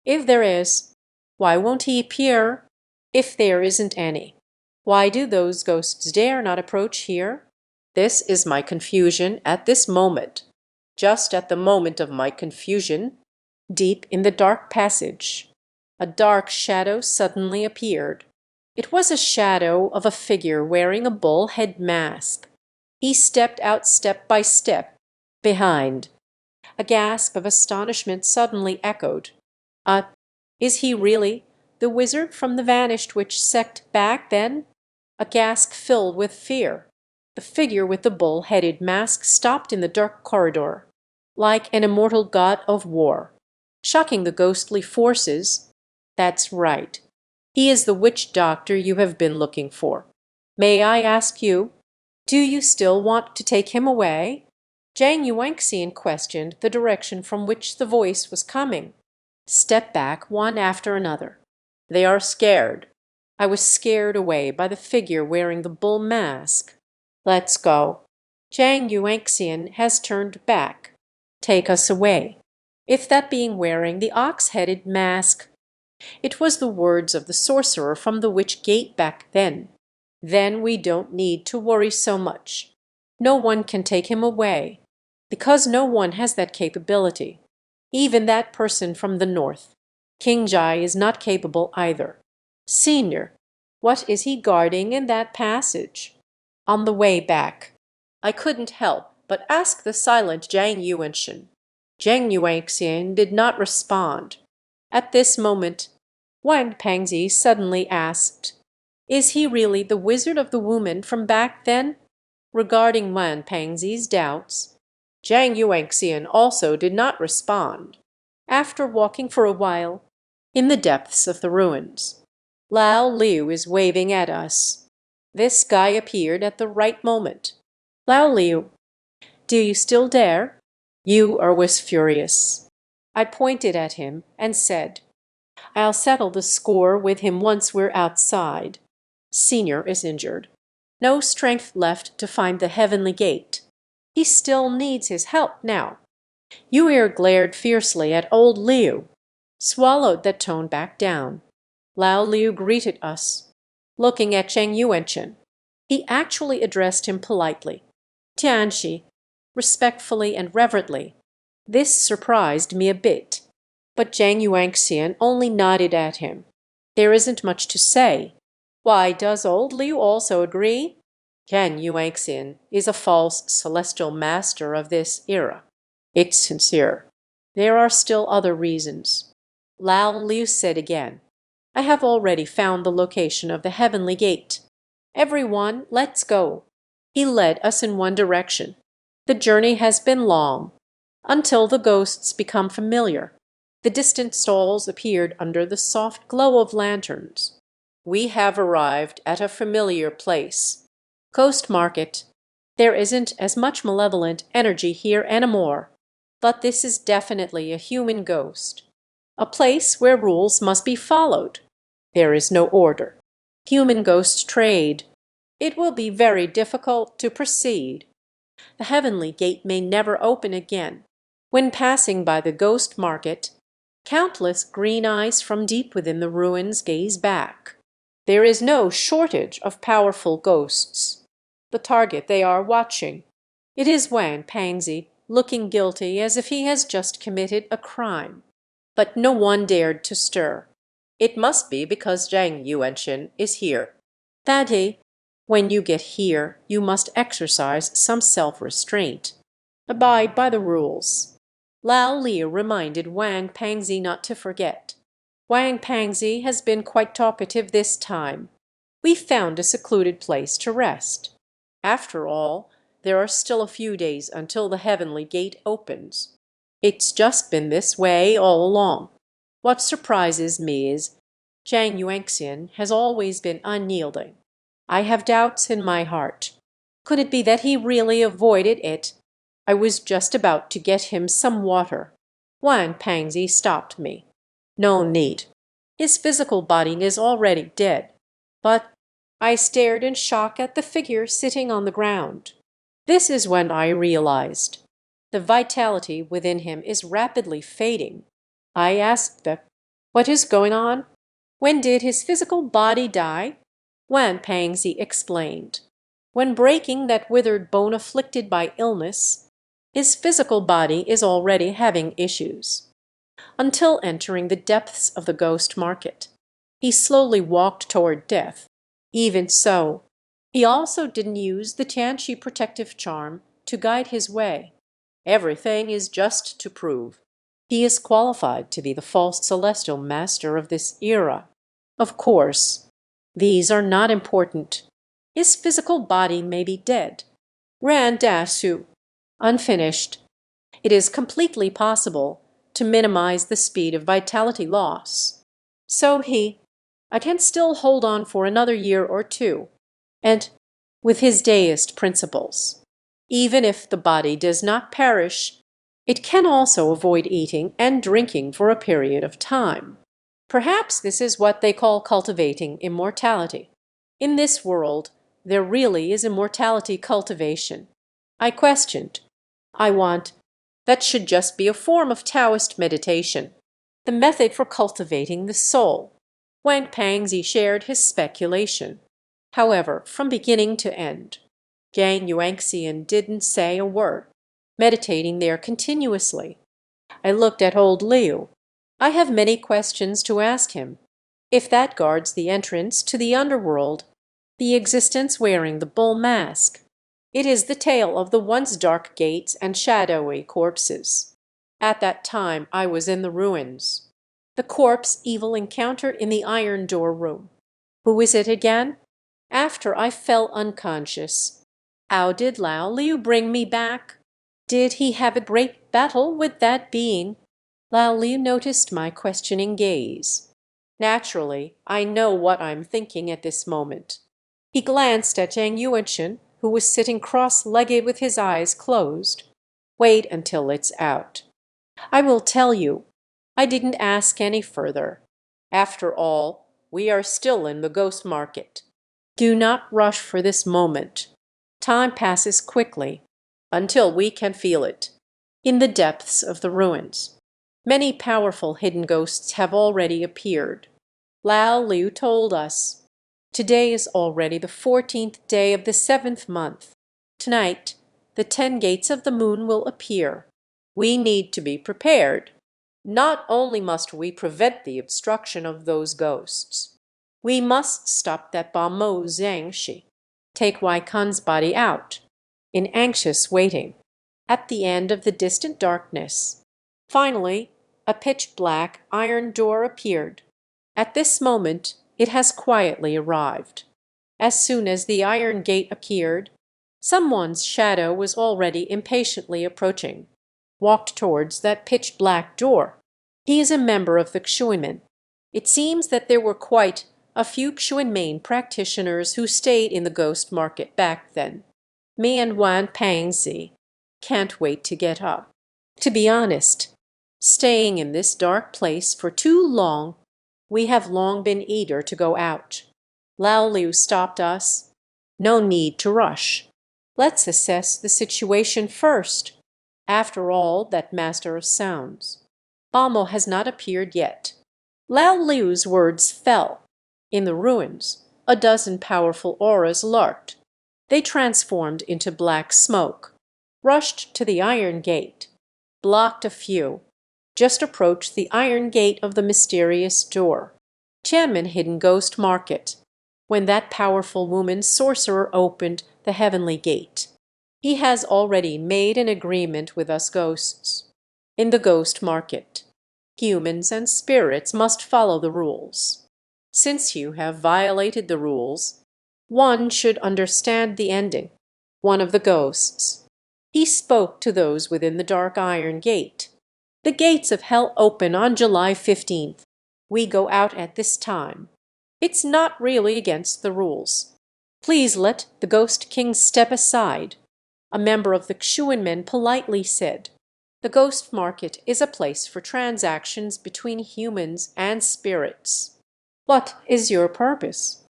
If there is, why won't he appear? If there isn't any, why do those ghosts dare not approach here? This is my confusion at this moment. Just at the moment of my confusion, deep in the dark passage, a dark shadow suddenly appeared. It was a shadow of a figure wearing a bull head mask. He stepped out step by step, behind. A gasp of astonishment suddenly echoed. Is he really the wizard from the vanished witch sect back then? A gasp filled with fear. The figure with the bull-headed mask stopped in the dark corridor, like an immortal god of war, shocking the ghostly forces. That's right. He is the witch doctor you have been looking for. May I ask you, do you still want to take him away? Xiangxi questioned the direction from which the voice was coming. Step back one after another. They are scared. I was scared away by the figure wearing the bull mask. Let's go. Xiangxi has turned back. Take us away. If that being wearing the ox-headed mask. It was the words of the sorcerer from the witch gate back then. Then we don't need to worry so much. No one can take him away, because no one has that capability. Even that person from the north. Xiangxi is not capable either. Senior, what is he guarding in that passage? On the way back, I couldn't help but ask the silent Zhang Yuanxin. Zhang Yuanxian did not respond. At this moment, Wang Pangzi suddenly asked, "Is he really the wizard of the woman from back then?" Regarding Wang Pangzi's doubts, Zhang Yuanxian also did not respond. After walking for a while in the depths of the ruins, Lao Liu is waving at us. This guy appeared at the right moment. Lao Liu, do you still dare? Yu was furious. I pointed at him and said, I'll settle the score with him once we're outside. Senior is injured. No strength left to find the heavenly gate. He still needs his help now. Yu glared fiercely at old Liu, swallowed that tone back down. Lao Liu greeted us, looking at Zhang Yuanchen. He actually addressed him politely. Xiangxi, respectfully and reverently. This surprised me a bit, but Zhang Yuanxian only nodded at him. There isn't much to say. Why, does old Liu also agree? Zhang Yuanxian is a false celestial master of this era. It's sincere. There are still other reasons. Lao Liu said again, I have already found the location of the heavenly gate. Everyone, let's go. He led us in one direction. The journey has been long, until the ghosts become familiar. The distant stalls appeared under the soft glow of lanterns. We have arrived at a familiar place. Ghost Market. There isn't as much malevolent energy here anymore, but this is definitely a human ghost. A place where rules must be followed. There is no order. Human ghost trade. It will be very difficult to proceed. The heavenly gate may never open again. When passing by the ghost market, countless green eyes from deep within the ruins gaze back. There is no shortage of powerful ghosts. The target they are watching. It is Wang Pangzi, looking guilty as if he has just committed a crime. But no one dared to stir. It must be because Zhang Yuanchen is here. Daddy, when you get here, you must exercise some self-restraint. Abide by the rules. Lao Liu reminded Wang Pangzi not to forget. Wang Pangzi has been quite talkative this time. We found a secluded place to rest. After all, there are still a few days until the heavenly gate opens. It's just been this way all along. What surprises me is Zhang Yuanxian has always been unyielding. I have doubts in my heart. Could it be that he really avoided it? I was just about to get him some water. Wang Pangzi stopped me. No need. His physical body is already dead. But I stared in shock at the figure sitting on the ground. This is when I realized. The vitality within him is rapidly fading. I asked her, what is going on? When did his physical body die? Wang Pangzi explained. When breaking that withered bone afflicted by illness, his physical body is already having issues. Until entering the depths of the ghost market, he slowly walked toward death. Even so, he also didn't use the Xiangxi protective charm to guide his way. Everything is just to prove. He is qualified to be the false celestial master of this era. Of course, these are not important. His physical body may be dead, ran su, unfinished. It is completely possible to minimize the speed of vitality loss. So I can still hold on for another year or two, and with his deist principles. Even if the body does not perish, it can also avoid eating and drinking for a period of time. Perhaps this is what they call cultivating immortality. In this world, there really is immortality cultivation. I questioned. I want. That should just be a form of Taoist meditation, the method for cultivating the soul. Xiangxi shared his speculation. However, from beginning to end, Xiangxi didn't say a word, meditating there continuously. I looked at old Liu. I have many questions to ask him. If that guards the entrance to the underworld, the existence wearing the bull mask, it is the tale of the once dark gates and shadowy corpses. At that time I was in the ruins. The corpse evil encounter in the iron door room. Who is it again? After I fell unconscious, how did Lao Liu bring me back? Did he have a great battle with that being? Lao Liu noticed my questioning gaze. Naturally, I know what I'm thinking at this moment. He glanced at Xiangxi, who was sitting cross-legged with his eyes closed. Wait until it's out. I will tell you. I didn't ask any further. After all, we are still in the ghost market. Do not rush for this moment. Time passes quickly, until we can feel it. In the depths of the ruins, many powerful hidden ghosts have already appeared. Lao Liu told us. Today is already the 14th day of the 7th month. Tonight, the 10 gates of the moon will appear. We need to be prepared. Not only must we prevent the obstruction of those ghosts, we must stop that Bamo Xiangxi, take Wai Kun's body out, in anxious waiting, at the end of the distant darkness. Finally, a pitch-black iron door appeared. At this moment, it has quietly arrived. As soon as the iron gate appeared, someone's shadow was already impatiently approaching, walked towards that pitch-black door. He is a member of the Xuanmen. It seems that there were quite a few Xuanmen practitioners who stayed in the ghost market back then. Me and Pangzi can't wait to get up. To be honest, staying in this dark place for too long, we have long been eager to go out. Lao Liu stopped us. No need to rush. Let's assess the situation first. After all, that master of sounds, Bamo has not appeared yet. Lao Liu's words fell. In the ruins, a dozen powerful auras lurked. They transformed into black smoke, rushed to the iron gate, blocked a few, just approached the iron gate of the mysterious door. Tianmen hidden ghost market, when that powerful woman sorcerer opened the heavenly gate. He has already made an agreement with us ghosts. In the ghost market, humans and spirits must follow the rules. Since you have violated the rules, one should understand the ending. One of the ghosts. He spoke to those within the dark iron gate. The gates of hell open on July 15th. We go out at this time. It's not really against the rules. Please let the Ghost King step aside. A member of the Xuanmen politely said, the ghost market is a place for transactions between humans and spirits. What is your purpose?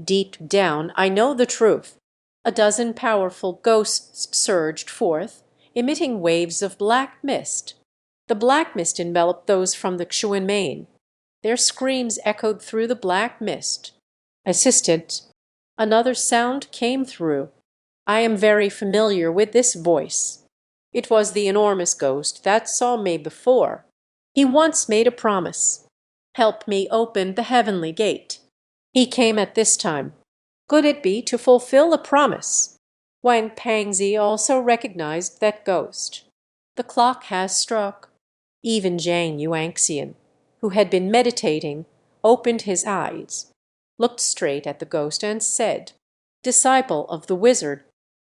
Deep down, I know the truth. A dozen powerful ghosts surged forth, emitting waves of black mist. The black mist enveloped those from the Xuanmen. Their screams echoed through the black mist. Assistant, another sound came through. I am very familiar with this voice. It was the enormous ghost that saw me before. He once made a promise. Help me open the heavenly gate. He came at this time. Could it be to fulfill a promise? Pangzi also recognized that ghost. The clock has struck. Even Xiangxi, who had been meditating, opened his eyes, looked straight at the ghost and said, disciple of the wizard.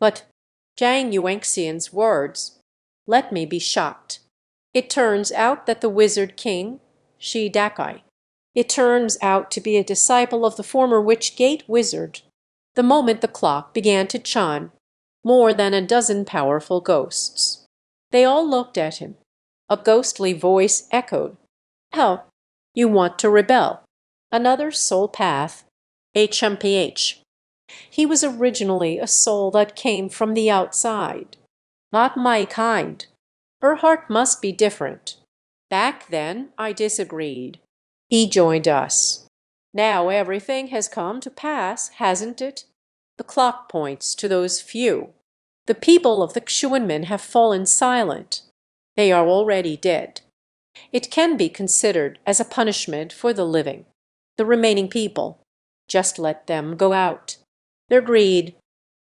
But Xiangxi's words let me be shocked. It turns out that the wizard king, Xiangxi, it turns out to be a disciple of the former Witch Gate wizard. The moment the clock began to chime, more than a dozen powerful ghosts. They all looked at him. A ghostly voice echoed, "Oh, you want to rebel? Another soul path, HMPH." He was originally a soul that came from the outside. Not my kind. Her heart must be different. Back then, I disagreed. He joined us. Now everything has come to pass, hasn't it? The clock points to those few. The people of the Xuanmen have fallen silent. They are already dead. It can be considered as a punishment for the living. The remaining people, just let them go out. Their greed,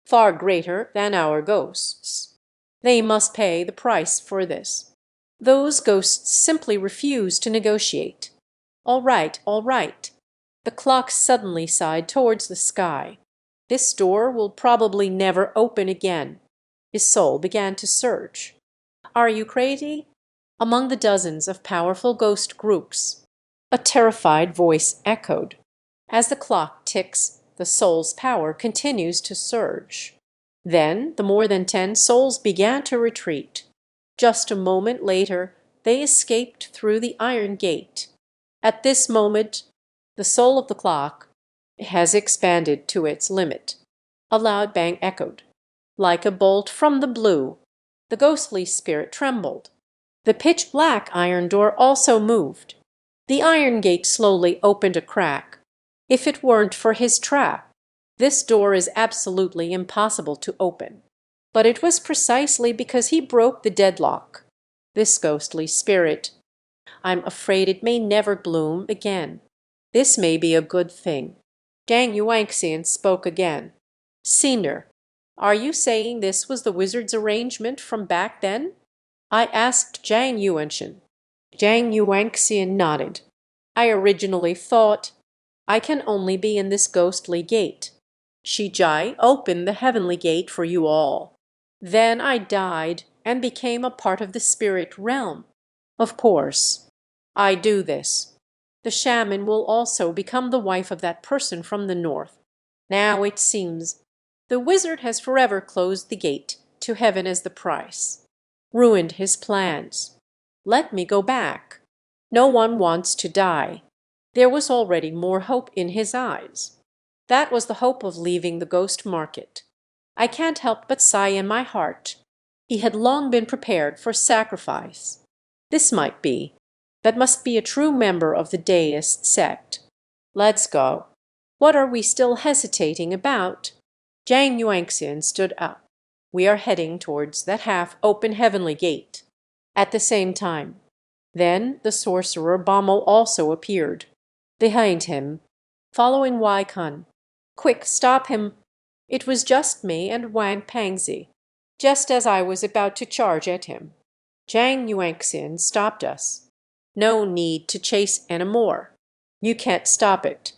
far greater than our ghosts. They must pay the price for this. Those ghosts simply refuse to negotiate. All right, all right. The clock suddenly sighed towards the sky. This door will probably never open again. His soul began to search. Are you crazy? Among the dozens of powerful ghost groups, a terrified voice echoed. As the clock ticks, the soul's power continues to surge. Then the more than 10 souls began to retreat. Just a moment later, they escaped through the iron gate. At this moment, the soul of the clock has expanded to its limit. A loud bang echoed. Like a bolt from the blue, the ghostly spirit trembled. The pitch-black iron door also moved. The iron gate slowly opened a crack. If it weren't for his trap, this door is absolutely impossible to open. But it was precisely because he broke the deadlock. This ghostly spirit, I'm afraid it may never bloom again. This may be a good thing. Xiangxi spoke again. Senior, are you saying this was the wizard's arrangement from back then? I asked Xiangxi. Xiangxi nodded. I originally thought, I can only be in this ghostly gate. Shijai opened the heavenly gate for you all. Then I died and became a part of the spirit realm. Of course, I do this. The shaman will also become the wife of that person from the north. Now it seems the wizard has forever closed the gate to heaven as the price. Ruined his plans. Let me go back. No one wants to die. There was already more hope in his eyes. That was the hope of leaving the ghost market. I can't help but sigh in my heart. He had long been prepared for sacrifice. This might be. That must be a true member of the deist sect. Let's go. What are we still hesitating about? Xiangxi stood up. We are heading towards that half-open heavenly gate. At the same time. Then the sorcerer Bamo also appeared. Behind him, following Wai Kun. Quick, stop him. It was just me and Wang Pangzi. Just as I was about to charge at him, Xiangxi stopped us. No need to chase anymore. You can't stop it.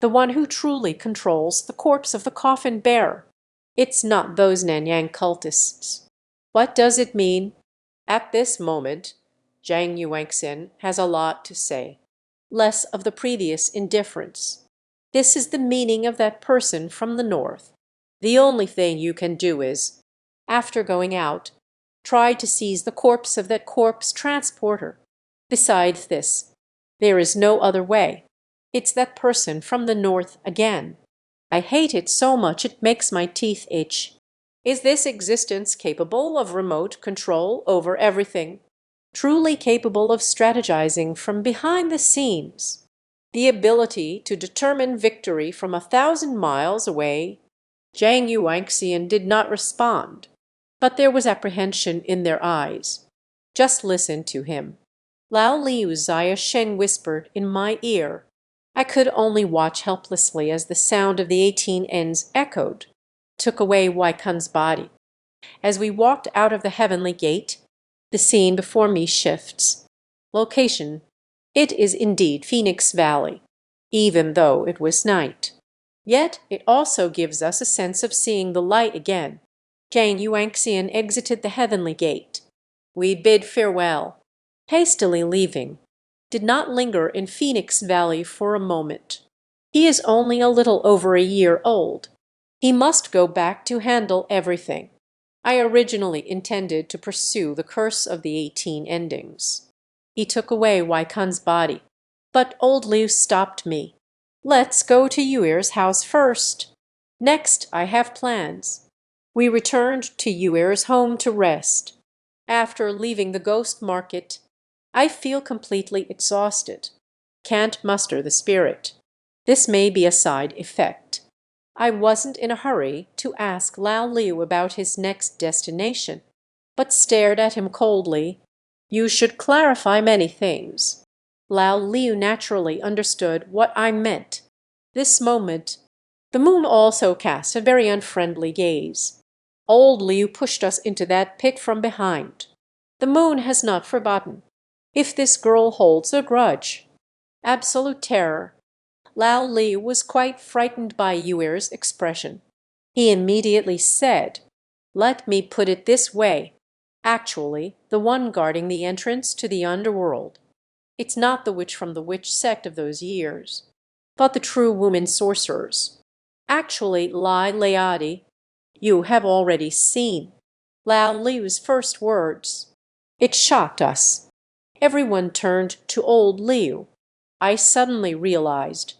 The one who truly controls the corpse of the coffin bearer. It's not those Nanyang cultists. What does it mean? At this moment, Xiangxi has a lot to say. Less of the previous indifference. This is the meaning of that person from the north. The only thing you can do is, after going out, try to seize the corpse of that corpse transporter. Besides this, there is no other way. It's that person from the north again. I hate it so much it makes my teeth itch. Is this existence capable of remote control over everything? Truly capable of strategizing from behind the scenes? The ability to determine victory from 1,000 miles away? Xiangxi did not respond, but there was apprehension in their eyes. Just listen to him. Lao Liu Zaya Shen whispered in my ear. I could only watch helplessly as the sound of the 18 ends echoed, took away Wai Kun's body. As we walked out of the heavenly gate, the scene before me shifts. Location. It is indeed Phoenix Valley, even though it was night. Yet it also gives us a sense of seeing the light again. Xiangxi exited the heavenly gate. We bid farewell, hastily leaving, did not linger in Phoenix Valley for a moment. He is only a little over a year old. He must go back to handle everything. I originally intended to pursue the curse of the 18 endings. He took away Waikun's body, but old Liu stopped me. Let's go to Yuir's house first. Next, I have plans. We returned to Yuir's home to rest. After leaving the ghost market, I feel completely exhausted. Can't muster the spirit. This may be a side effect. I wasn't in a hurry to ask Lao Liu about his next destination, but stared at him coldly. You should clarify many things. Lao Liu naturally understood what I meant. This moment, the moon also cast a very unfriendly gaze. Old Liu pushed us into that pit from behind. The moon has not forgotten. If this girl holds a grudge. Absolute terror. Lao Li was quite frightened by Yuir's expression. He immediately said, "Let me put it this way. Actually, the one guarding the entrance to the underworld. It's not the witch from the witch sect of those years, but the true woman sorcerers. Actually, Lai Leadi, you have already seen." Lao Liu's first words. It shocked us. Everyone turned to old Liu. I suddenly realized,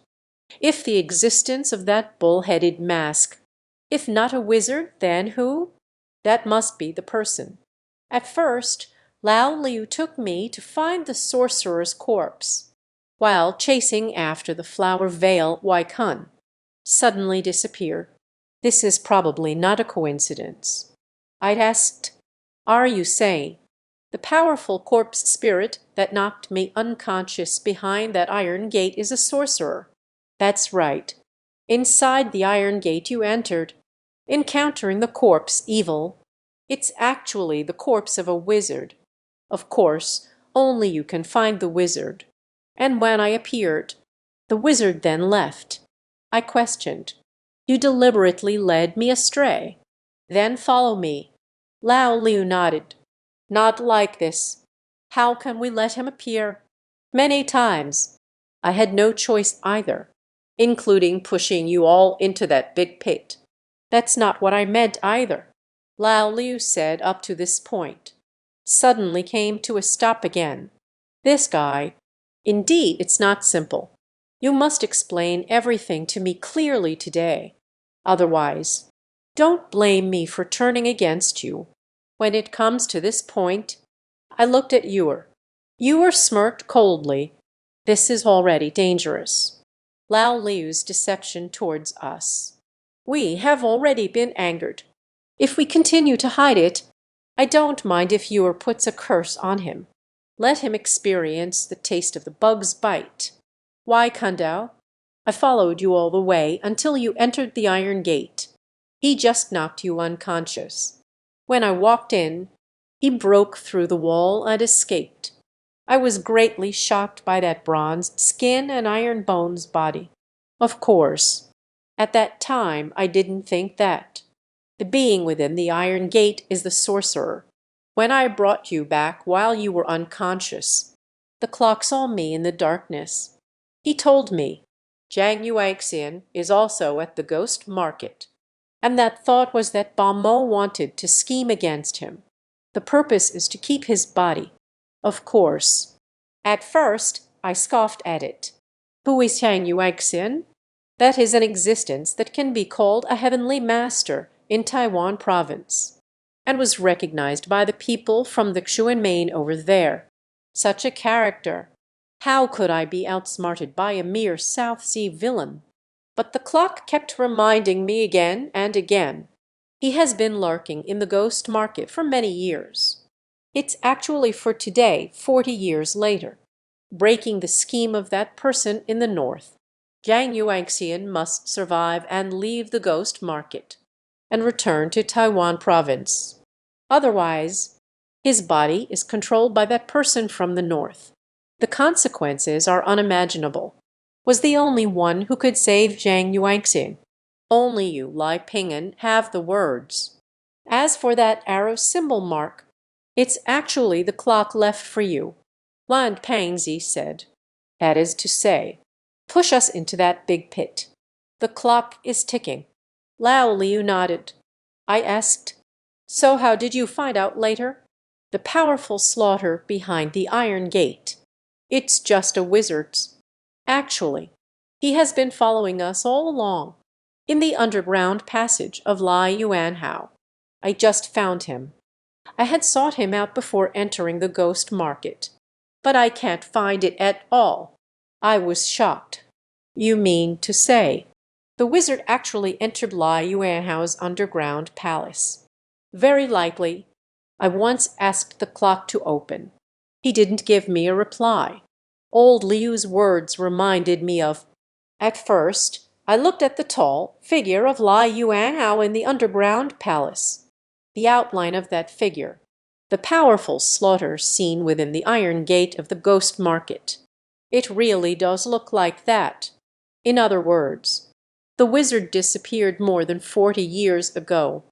if the existence of that bull-headed mask, if not a wizard, then who? That must be the person. At first, Lao Liu took me to find the sorcerer's corpse, while chasing after the flower veil Waikun, suddenly disappeared. This is probably not a coincidence. I'd asked, "Are you saying the powerful corpse spirit that knocked me unconscious behind that iron gate is a sorcerer?" That's right. Inside the iron gate you entered, encountering the corpse evil. It's actually the corpse of a wizard. Of course, only you can find the wizard. And when I appeared, the wizard then left. I questioned. You deliberately led me astray. Then follow me. Lao Liu nodded. Not like this. How can we let him appear? Many times. I had no choice either, including pushing you all into that big pit. That's not what I meant either. Lao Liu said up to this point. Suddenly came to a stop again. This guy. Indeed, it's not simple. You must explain everything to me clearly today. Otherwise, don't blame me for turning against you. When it comes to this point, I looked at Yuer. Yuer smirked coldly. This is already dangerous. Lao Liu's deception towards us. We have already been angered. If we continue to hide it, I don't mind if Yuer puts a curse on him. Let him experience the taste of the bug's bite. Why, Kundao? I followed you all the way until you entered the iron gate. He just knocked you unconscious. When I walked in, he broke through the wall and escaped. I was greatly shocked by that bronze skin and iron bones body. Of course, at that time I didn't think that. The being within the iron gate is the sorcerer. When I brought you back while you were unconscious, the clock saw me in the darkness. He told me, Xiangxi is also at the ghost market. And that thought was that Bamo wanted to scheme against him. The purpose is to keep his body. Of course. At first, I scoffed at it. Who is Xiangxi? That is an existence that can be called a heavenly master in Taiwan province, and was recognized by the people from the Xuanmain over there. Such a character. How could I be outsmarted by a mere South Sea villain? But the clock kept reminding me again and again. He has been lurking in the ghost market for many years. It's actually for today, 40 years later, breaking the scheme of that person in the north. Xiangxi must survive and leave the ghost market, and return to Taiwan province. Otherwise, his body is controlled by that person from the north. The consequences are unimaginable. was the only one who could save Xiangxi. Only you, Lai Ping'an, have the words. As for that arrow symbol mark, it's actually the clock left for you, Lan Pangzi said. That is to say, push us into that big pit. The clock is ticking. Lao Liu nodded. I asked, so how did you find out later? The powerful slaughter behind the iron gate. It's just a wizard's. Actually, he has been following us all along, in the underground passage of Lai Yuanhao. I just found him. I had sought him out before entering the ghost market, but I can't find it at all. I was shocked. You mean to say the wizard actually entered Lai Yuanhao's underground palace? Very likely. I once asked the clock to open. He didn't give me a reply. Old Liu's words reminded me of. At first, I looked at the tall figure of Lai Yuanhao in the underground palace. The outline of that figure, the powerful slaughter seen within the iron gate of the ghost market. It really does look like that. In other words, the wizard disappeared more than 40 years ago.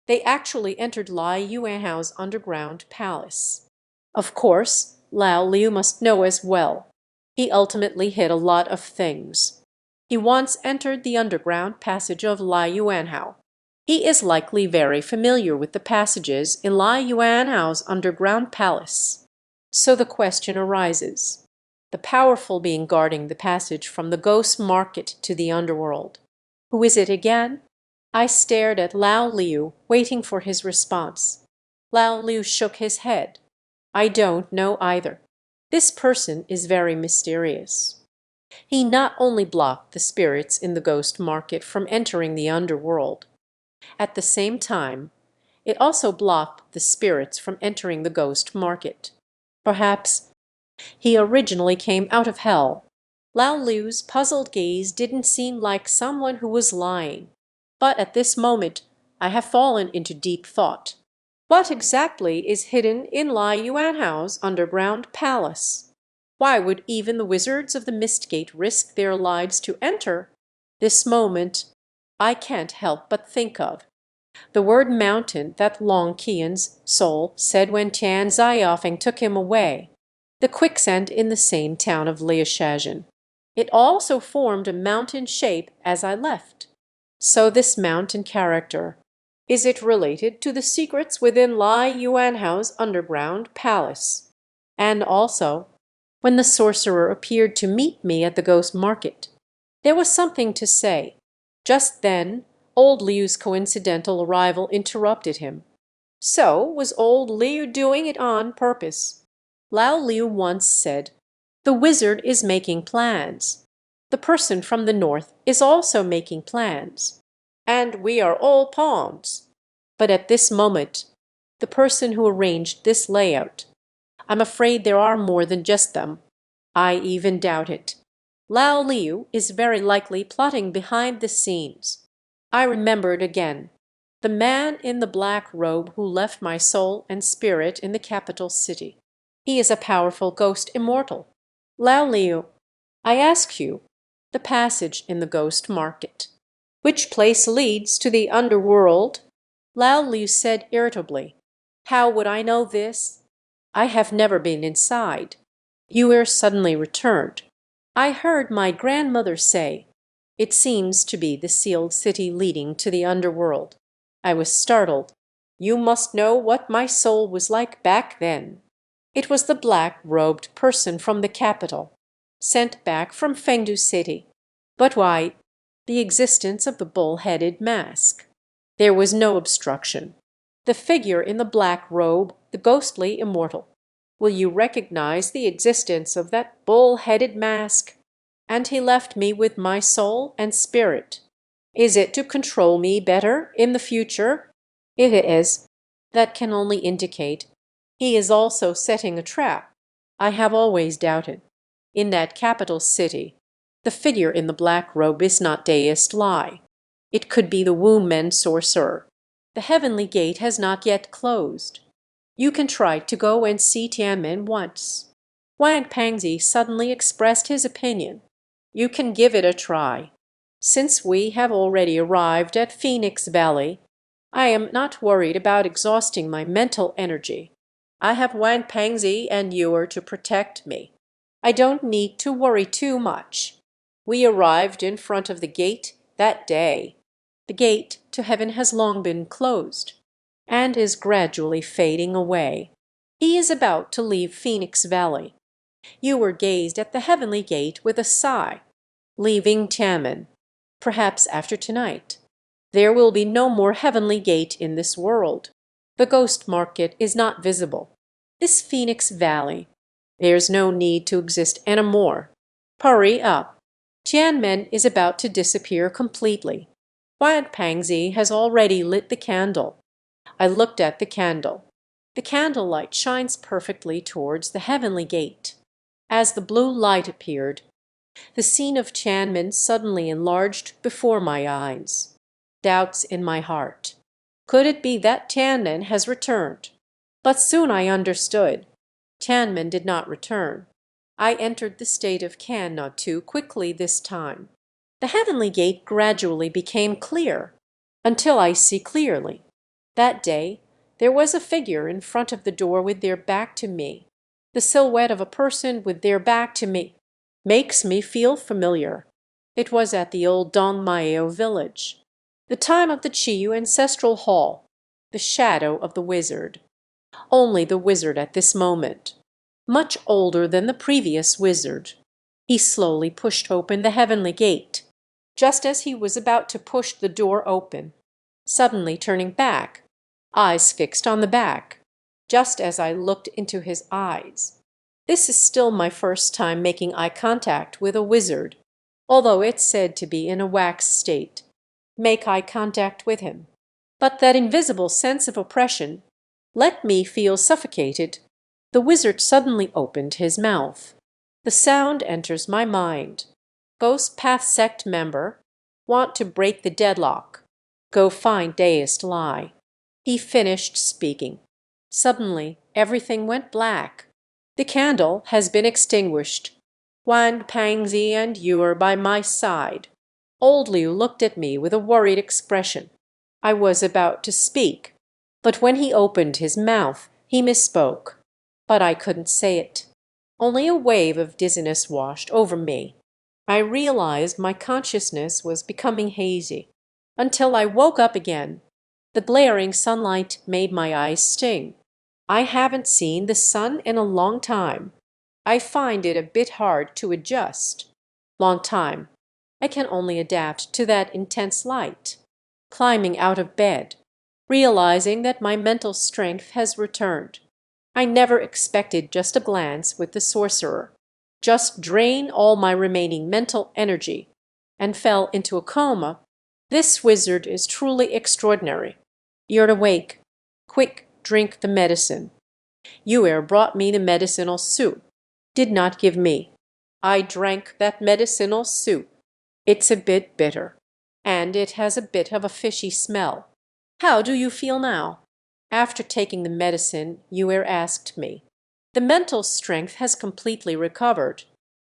They actually entered Lai Yuanhao's underground palace. Of course, Lao Liu must know as well. He ultimately hid a lot of things. He once entered the underground passage of Lai Yuanhao. He is likely very familiar with the passages in Lai Yuanhao's underground palace. So the question arises, the powerful being guarding the passage from the ghost market to the underworld. Who is it again? I stared at Lao Liu, waiting for his response. Lao Liu shook his head. I don't know either. This person is very mysterious. He not only blocked the spirits in the ghost market from entering the underworld. At the same time, it also blocked the spirits from entering the ghost market. Perhaps he originally came out of hell. Lao Liu's puzzled gaze didn't seem like someone who was lying. But at this moment, I have fallen into deep thought. What exactly is hidden in Lai Yuanhao's underground palace? Why would even the wizards of the Mistgate risk their lives to enter? This moment, I can't help but think of the word mountain that Long Qian's soul said when Tian Ziyofeng took him away, the quicksand in the same town of Liashajan. It also formed a mountain shape as I left. So this mountain character, is it related to the secrets within Lai Yuanhao's underground palace? And also, when the sorcerer appeared to meet me at the ghost market, there was something to say. Just then, old Liu's coincidental arrival interrupted him. So was old Liu doing it on purpose? Lao Liu once said, the wizard is making plans. The person from the north is also making plans. And we are all pawns. But at this moment, the person who arranged this layout, I'm afraid there are more than just them. I even doubt it. Lao Liu is very likely plotting behind the scenes. I remembered again the man in the black robe who left my soul and spirit in the capital city. He is a powerful ghost immortal. Lao Liu, I ask you, the passage in the ghost market. Which place leads to the underworld? Lao Liu said irritably, how would I know this? I have never been inside. Yue suddenly returned. I heard my grandmother say, it seems to be the sealed city leading to the underworld. I was startled. You must know what my soul was like back then. It was the black-robed person from the capital, sent back from Fengdu City. But why? The existence of the bull-headed mask. There was no obstruction. The figure in the black robe, the ghostly immortal. Will you recognize the existence of that bull-headed mask? And he left me with my soul and spirit. Is it to control me better in the future? If it is, that can only indicate he is also setting a trap. I have always doubted. In that capital city, the figure in the black robe is not deist Lai. It could be the womb-men sorcerer. The heavenly gate has not yet closed. You can try to go and see Tianmen once. Wang Pangzi suddenly expressed his opinion. You can give it a try. Since we have already arrived at Phoenix Valley, I am not worried about exhausting my mental energy. I have Wang Pengzi and Yuer to protect me. I don't need to worry too much. We arrived in front of the gate that day. The gate to heaven has long been closed, and is gradually fading away. He is about to leave Phoenix Valley. Yuer gazed at the heavenly gate with a sigh. Leaving Tianmen. Perhaps after tonight. There will be no more heavenly gate in this world. The ghost market is not visible. This Phoenix Valley. There's no need to exist anymore. Hurry up. Tianmen is about to disappear completely. Huan Pangzi has already lit the candle. I looked at the candle. The candlelight shines perfectly towards the heavenly gate. As the blue light appeared, the scene of Tianmen suddenly enlarged before my eyes. Doubts in my heart. Could it be that Tianmen has returned? But soon I understood. Tianmen did not return. I entered the state of Can not too quickly this time. The heavenly gate gradually became clear, until I see clearly. That day there was a figure in front of the door with their back to me. The silhouette of a person with their back to me makes me feel familiar. It was at the old Don Miao village. The time of the Chiyu ancestral hall. The shadow of the wizard. Only the wizard at this moment. Much older than the previous wizard. He slowly pushed open the heavenly gate. Just as he was about to push the door open, suddenly turning back, eyes fixed on the back, just as I looked into his eyes. This is still my first time making eye contact with a wizard, although it's said to be in a wax state. Make eye contact with him. But that invisible sense of oppression let me feel suffocated. The wizard suddenly opened his mouth. The sound enters my mind. Ghost Path Sect member. Want to break the deadlock. Go find deist lie. He finished speaking. Suddenly everything went black. The candle has been extinguished. Wang Pangzi and Yuer by my side. Old Liu looked at me with a worried expression. I was about to speak, but when he opened his mouth, he misspoke. But I couldn't say it. Only a wave of dizziness washed over me. I realized my consciousness was becoming hazy, until I woke up again. The glaring sunlight made my eyes sting. I haven't seen the sun in a long time. I find it a bit hard to adjust. Long time. I can only adapt to that intense light. Climbing out of bed, realizing that my mental strength has returned. I never expected just a glance with the sorcerer. Just drain all my remaining mental energy, and fell into a coma. This wizard is truly extraordinary. You're awake. Quick, drink the medicine. Yuer brought me the medicinal soup. Did not give me. I drank that medicinal soup. It's a bit bitter, and it has a bit of a fishy smell. How do you feel now? After taking the medicine, Yuer asked me. The mental strength has completely recovered.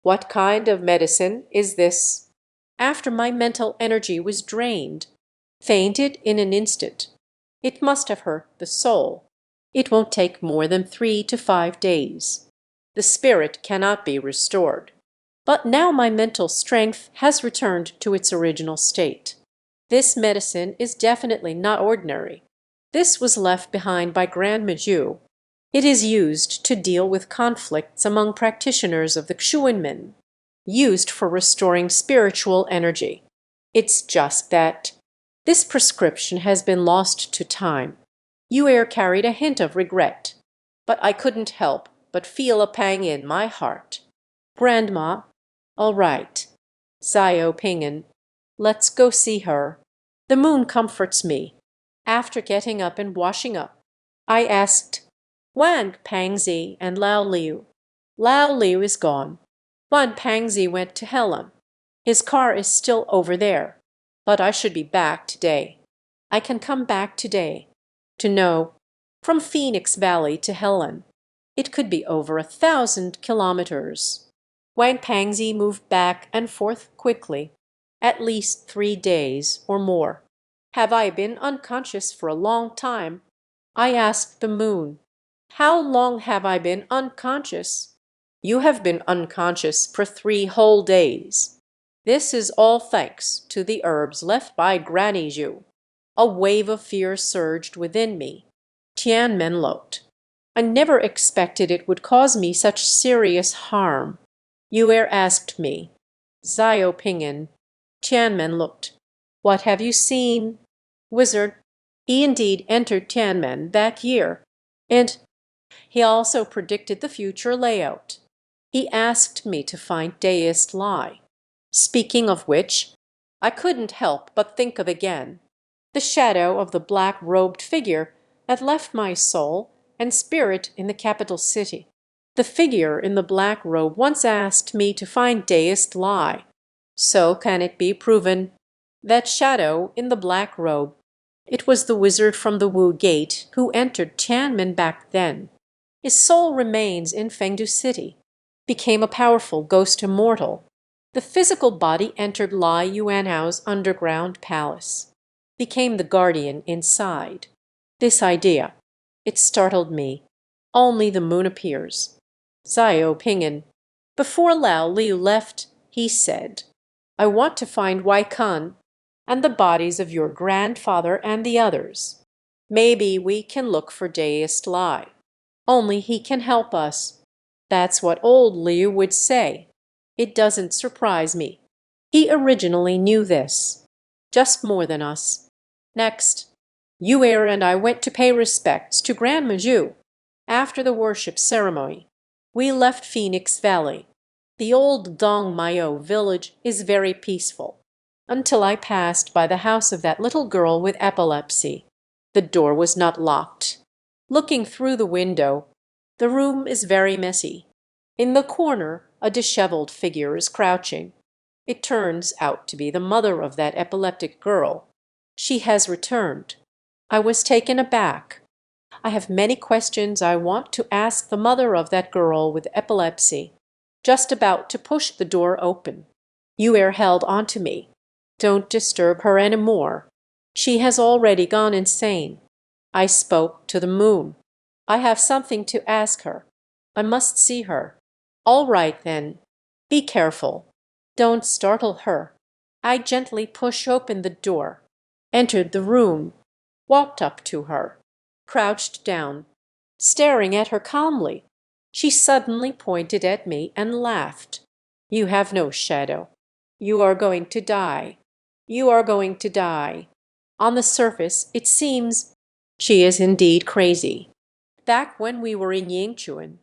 What kind of medicine is this? After my mental energy was drained. Fainted in an instant. It must have hurt the soul. It won't take more than 3 to 5 days. The spirit cannot be restored. But now my mental strength has returned to its original state. This medicine is definitely not ordinary. This was left behind by Grand Maju. It is used to deal with conflicts among practitioners of the Xuanmen, used for restoring spiritual energy. It's just that this prescription has been lost to time. Yuer carried a hint of regret, but I couldn't help but feel a pang in my heart. Grandma, all right. Xiao Pingen, let's go see her. The moon comforts me. After getting up and washing up, I asked Wang Pangzi and Lao Liu. Lao Liu is gone. Wang Pangzi went to Helen. His car is still over there, but I should be back today. I can come back today. To know, from Phoenix Valley to Helen, it could be over 1,000 kilometers. Wang Pangzi moved back and forth quickly, at least 3 days or more. Have I been unconscious for a long time? I asked the moon. How long have I been unconscious? You have been unconscious for 3 whole days. This is all thanks to the herbs left by Granny Zhu. A wave of fear surged within me. Tianmen looked. I never expected it would cause me such serious harm. Yue asked me. Zio Ping'an. Tianmen looked. What have you seen? Wizard. He indeed entered Tianmen that year. And he also predicted the future layout. He asked me to find deist lie. Speaking of which, I couldn't help but think of again the shadow of the black-robed figure that left my soul and spirit in the capital city. The figure in the black robe once asked me to find deist lie. So can it be proven? That shadow in the black robe, it was the wizard from the Wu Gate who entered Tianmen back then. His soul remains in Fengdu City, became a powerful ghost immortal. The physical body entered Lai Yuanhao's underground palace, became the guardian inside. This idea, it startled me. Only the moon appears. Zio Ping'an. Before Lao Liu left, he said, I want to find Wai Kun and the bodies of your grandfather and the others. Maybe we can look for deist lie. Only he can help us. That's what old Liu would say. It doesn't surprise me. He originally knew this. Just more than us. Next, Yue and I went to pay respects to Grandma Zhu. After the worship ceremony, we left Phoenix Valley. The old Dong Miao village is very peaceful, until I passed by the house of that little girl with epilepsy. The door was not locked. Looking through the window, the room is very messy. In the corner, a disheveled figure is crouching. It turns out to be the mother of that epileptic girl. She has returned. I was taken aback. I have many questions I want to ask the mother of that girl with epilepsy. Just about to push the door open, Yue held onto me. Don't disturb her any more. She has already gone insane. I spoke to the moon. I have something to ask her. I must see her. All right, then. Be careful. Don't startle her. I gently pushed open the door, entered the room, walked up to her, crouched down, staring at her calmly. She suddenly pointed at me and laughed. You have no shadow. You are going to die. You are going to die. On the surface, it seems she is indeed crazy. Back when we were in Yingchuan,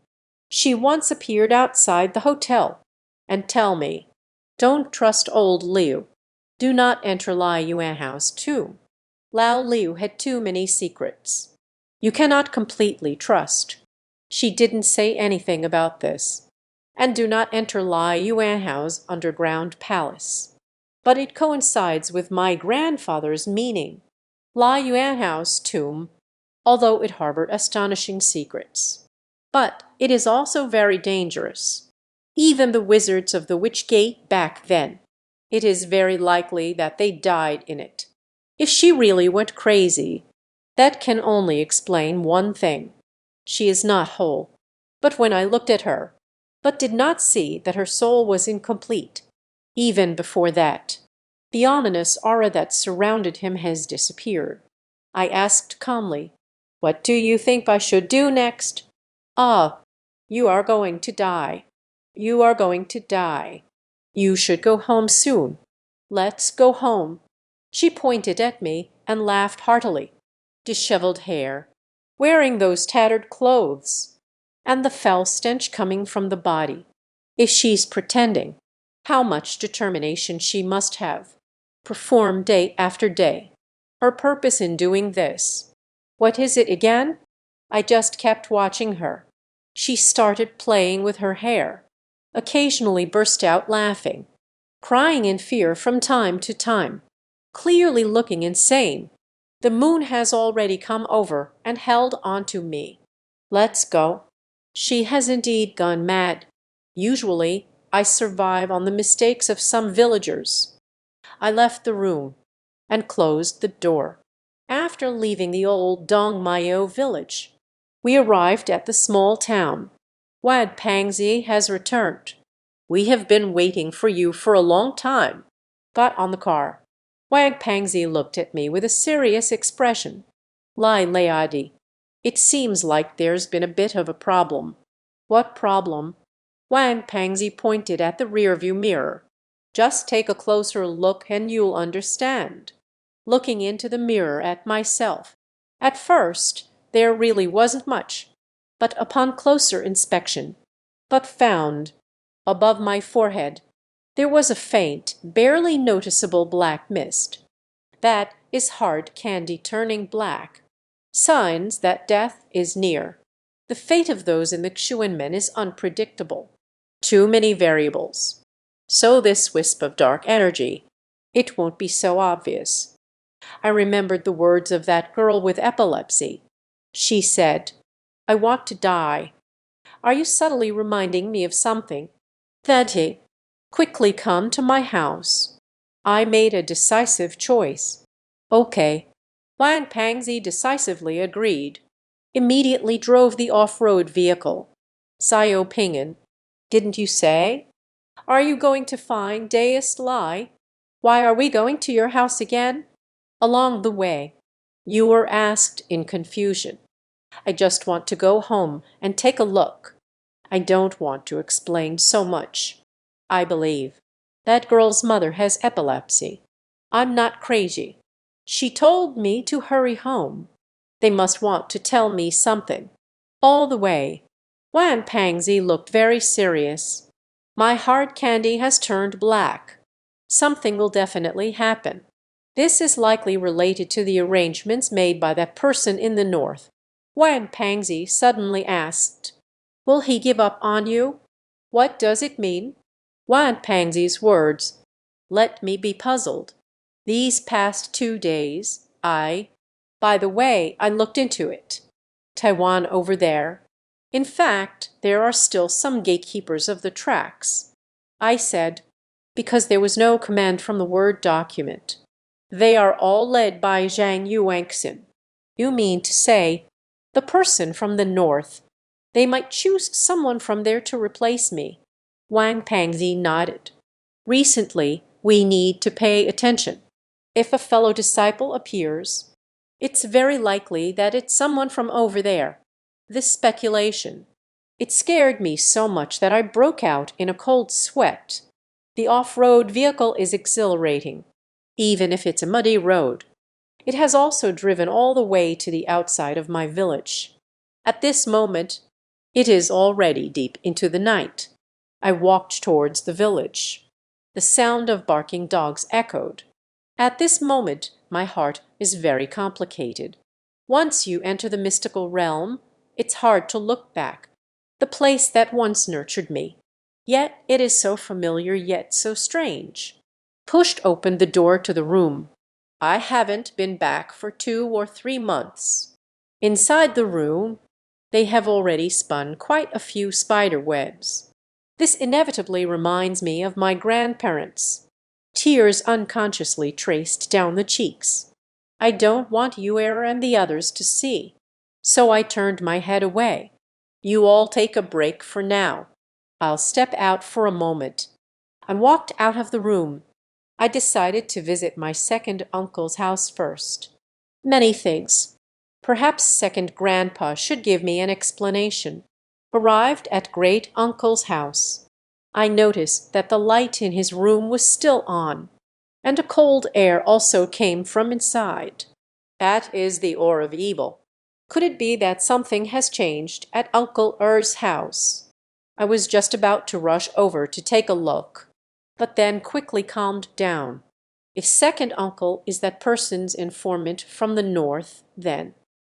she once appeared outside the hotel and tell me, don't trust old Liu. Do not enter Lai Yuanhao's tomb. Lao Liu had too many secrets. You cannot completely trust. She didn't say anything about this. And do not enter Lai Yuanhao's underground palace. But it coincides with my grandfather's meaning. Lai Yuanhao's tomb, although it harbored astonishing secrets. But it is also very dangerous. Even the wizards of the Witch Gate back then, it is very likely that they died in it. If she really went crazy, that can only explain one thing. She is not whole. But when I looked at her, but did not see that her soul was incomplete, even before that, the ominous aura that surrounded him has disappeared. I asked calmly, what do you think I should do next? Ah, you are going to die. You are going to die. You should go home soon. Let's go home. She pointed at me and laughed heartily. Disheveled hair, wearing those tattered clothes, and the foul stench coming from the body. If she's pretending, how much determination she must have. Perform day after day. Her purpose in doing this. What is it again? I just kept watching her. She started playing with her hair, occasionally burst out laughing, crying in fear from time to time, clearly looking insane. The moon has already come over and held on to me. Let's go. She has indeed gone mad. Usually, I survive on the mistakes of some villagers. I left the room and closed the door. After leaving the old Miao village, we arrived at the small town. Wad Pangzi has returned. We have been waiting for you for a long time. Got on the car. Wag Pangzi looked at me with a serious expression. Lai Leadi, it seems like there's been a bit of a problem. What problem? Wang Pangzi pointed at the rearview mirror. Just take a closer look and you'll understand. Looking into the mirror at myself. At first, there really wasn't much, but upon closer inspection, but found, above my forehead, there was a faint, barely noticeable black mist. That is hard candy turning black. Signs that death is near. The fate of those in the Xuanmen is unpredictable. Too many variables. So this wisp of dark energy, it won't be so obvious. I remembered the words of that girl with epilepsy. She said, "I want to die." Are you subtly reminding me of something? Thante, quickly come to my house. I made a decisive choice. Okay. Wang Pangzi decisively agreed. Immediately drove the off-road vehicle. Sayo Pingen, didn't you say? Are you going to find Deist Lai? Why are we going to your house again? Along the way, you were asked in confusion. I just want to go home and take a look. I don't want to explain so much. I believe that girl's mother has epilepsy. I'm not crazy. She told me to hurry home. They must want to tell me something. All the way, Wan Pangzi looked very serious. My hard candy has turned black. Something will definitely happen. This is likely related to the arrangements made by that person in the north. Wan Pangzi suddenly asked, "Will he give up on you?" What does it mean? Wan Pangzi's words let me be puzzled. These past 2 days, by the way, I looked into it. Taiwan over there. In fact, there are still some gatekeepers of the tracks. I said, because there was no command from the Word document. They are all led by Xiangxi. You mean to say, the person from the north. They might choose someone from there to replace me. Wang Pangzi nodded. Recently, we need to pay attention. If a fellow disciple appears, it's very likely that it's someone from over there. This speculation. It scared me so much that I broke out in a cold sweat. The off-road vehicle is exhilarating, even if it's a muddy road. It has also driven all the way to the outside of my village. At this moment, it is already deep into the night. I walked towards the village. The sound of barking dogs echoed. At this moment, my heart is very complicated. Once you enter the mystical realm, it's hard to look back. The place that once nurtured me. Yet it is so familiar yet so strange. Pushed open the door to the room. I haven't been back for 2 or 3 months. Inside the room, they have already spun quite a few spider webs. This inevitably reminds me of my grandparents. Tears unconsciously traced down the cheeks. I don't want Yuer and the others to see, so I turned my head away. You all take a break for now. I'll step out for a moment. I walked out of the room. I decided to visit my second uncle's house first. Many things. Perhaps second grandpa should give me an explanation. Arrived at great uncle's house. I noticed that the light in his room was still on, and a cold air also came from inside. That is the aura of evil. Could it be that something has changed at Uncle Er's house? I was just about to rush over to take a look, but then quickly calmed down. If second uncle is that person's informant from the north, then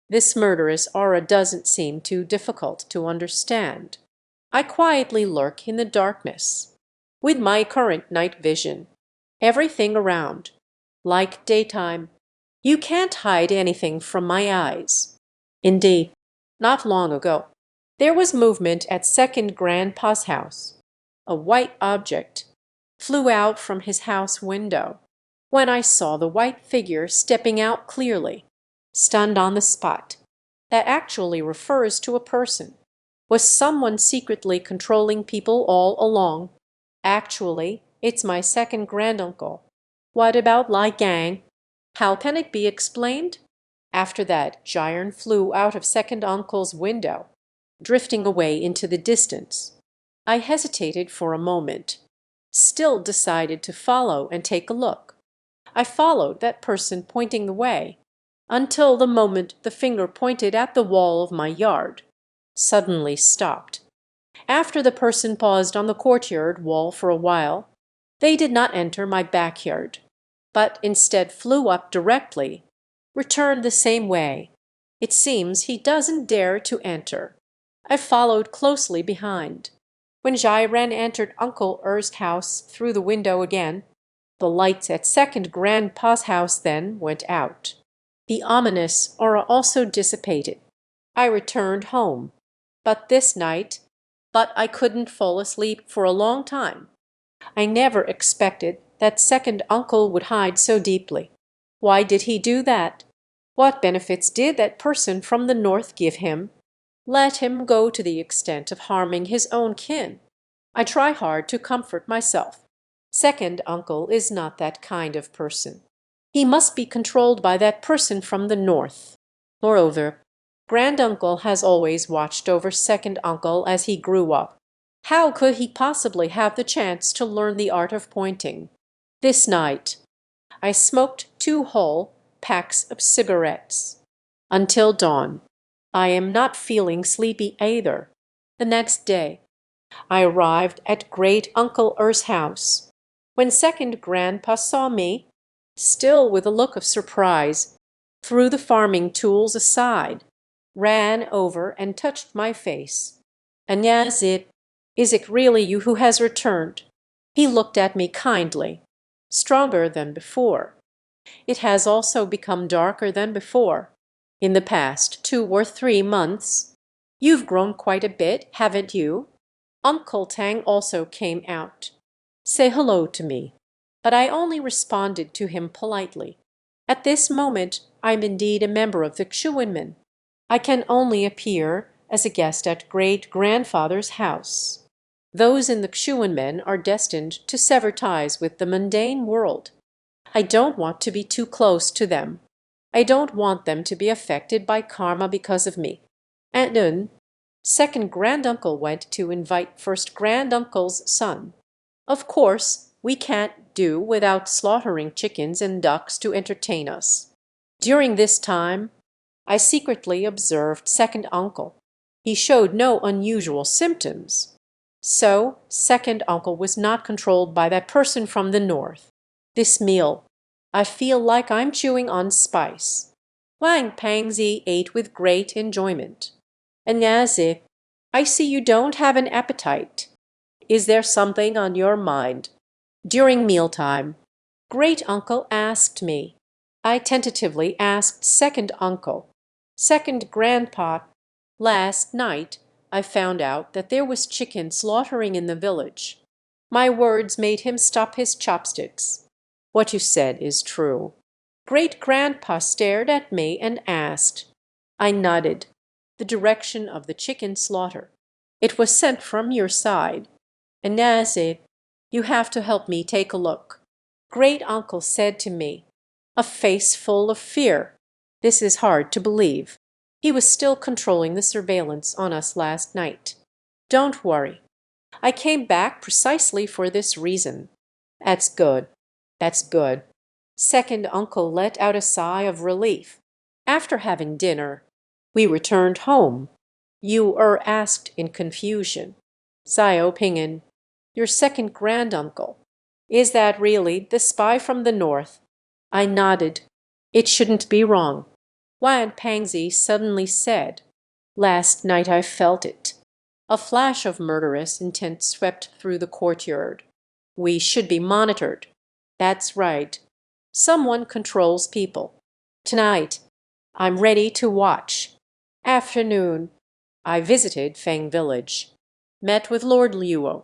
this murderous aura doesn't seem too difficult to understand. I quietly lurk in the darkness. With my current night vision, everything around, like daytime, you can't hide anything from my eyes. Indeed, not long ago, there was movement at second grandpa's house. A white object flew out from his house window. When I saw the white figure stepping out clearly, stunned on the spot, that actually refers to a person. Was someone secretly controlling people all along? Actually, it's my second granduncle. What about Lai Gang? How can it be explained? After that, Jiren flew out of second uncle's window, drifting away into the distance. I hesitated for a moment, still decided to follow and take a look. I followed that person pointing the way, until the moment the finger pointed at the wall of my yard, suddenly stopped. After the person paused on the courtyard wall for a while, they did not enter my backyard, but instead flew up directly, returned the same way. It seems he doesn't dare to enter. I followed closely behind. When Jiren entered Uncle Er's house through the window again, the lights at second grandpa's house then went out. The ominous aura also dissipated. I returned home. But this night, I couldn't fall asleep for a long time. I never expected that second uncle would hide so deeply. Why did he do that? What benefits did that person from the north give him? Let him go to the extent of harming his own kin. I try hard to comfort myself. Second uncle is not that kind of person. He must be controlled by that person from the north. Moreover, granduncle has always watched over second uncle as he grew up. How could he possibly have the chance to learn the art of pointing? This night, I smoked 2 whole packs of cigarettes. Until dawn. I am not feeling sleepy either. The next day, I arrived at Great Uncle Er's house. When second grandpa saw me, still with a look of surprise, threw the farming tools aside, ran over and touched my face. "Anyazit, is it really you who has returned?" He looked at me kindly, stronger than before. It has also become darker than before. In the past 2 or 3 months, you've grown quite a bit, haven't you? Uncle Tang also came out. "Say hello to me." But I only responded to him politely. At this moment, I'm indeed a member of the Xuanmen. I can only appear as a guest at great-grandfather's house. Those in the Xuanmen are destined to sever ties with the mundane world. I don't want to be too close to them. I don't want them to be affected by karma because of me. And then, second granduncle went to invite first granduncle's son. Of course, we can't do without slaughtering chickens and ducks to entertain us. During this time, I secretly observed second uncle. He showed no unusual symptoms. So, second uncle was not controlled by that person from the north. This meal, I feel like I'm chewing on spice. Wang Pangzi ate with great enjoyment. "Anyazi, I see you don't have an appetite. Is there something on your mind?" During mealtime, great uncle asked me. I tentatively asked second uncle. "Second grandpa, last night I found out that there was chicken slaughtering in the village." My words made him stop his chopsticks. "What you said is true." Great grandpa stared at me and asked. I nodded. "The direction of the chicken slaughter. It was sent from your side. And Nazi, you have to help me take a look." Great uncle said to me, a face full of fear. This is hard to believe. He was still controlling the surveillance on us last night. "Don't worry. I came back precisely for this reason." "That's good. That's good." Second uncle let out a sigh of relief. After having dinner, we returned home. You asked in confusion. "Xiao Ping'an, your second granduncle. Is that really the spy from the north?" I nodded. It shouldn't be wrong. Wan Pangzi suddenly said, "Last night I felt it." A flash of murderous intent swept through the courtyard. "We should be monitored." "That's right. Someone controls people. Tonight, I'm ready to watch." Afternoon, I visited Feng village. Met with Lord Luo.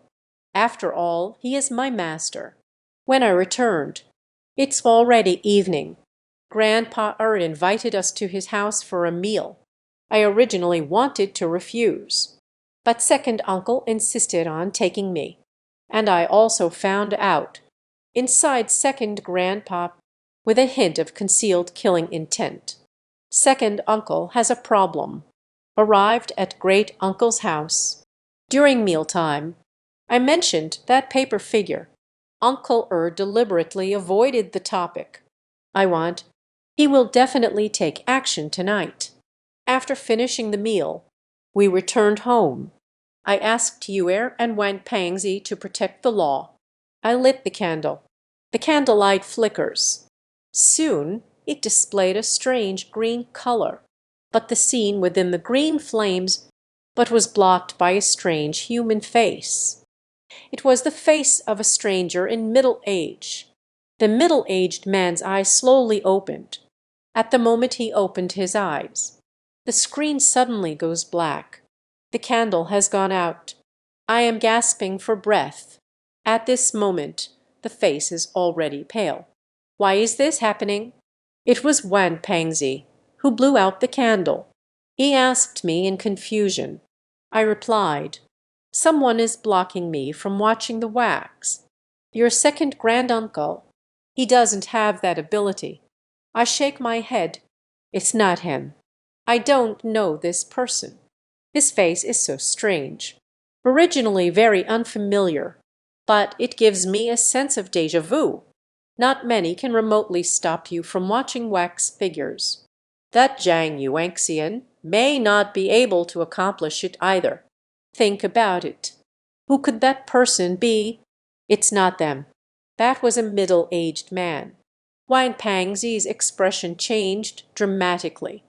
After all, he is my master. When I returned, it's already evening. Grandpa invited us to his house for a meal. I originally wanted to refuse, but second uncle insisted on taking me. And I also found out, inside second grandpa, with a hint of concealed killing intent. Second uncle has a problem. Arrived at great uncle's house. During mealtime, I mentioned that paper figure. Uncle deliberately avoided the topic. I want, he will definitely take action tonight. After finishing the meal, we returned home. I asked Yue and Wang Pangzi to protect the law. I lit the candle. The candlelight flickers. Soon it displayed a strange green color, but the scene within the green flames but was blocked by a strange human face. It was the face of a stranger in middle age. The middle-aged man's eyes slowly opened. At the moment he opened his eyes, the screen suddenly goes black. The candle has gone out. I am gasping for breath. At this moment, the face is already pale. Why is this happening? It was Wan Pangzi, who blew out the candle. He asked me in confusion. I replied, "Someone is blocking me from watching the wax. Your second granduncle. He doesn't have that ability." I shake my head. It's not him. I don't know this person. His face is so strange. Originally very unfamiliar, but it gives me a sense of déjà vu. Not many can remotely stop you from watching wax figures. That Xiangxian may not be able to accomplish it either. Think about it. Who could that person be? It's not them. That was a middle-aged man. Wang Pangzi's expression changed dramatically.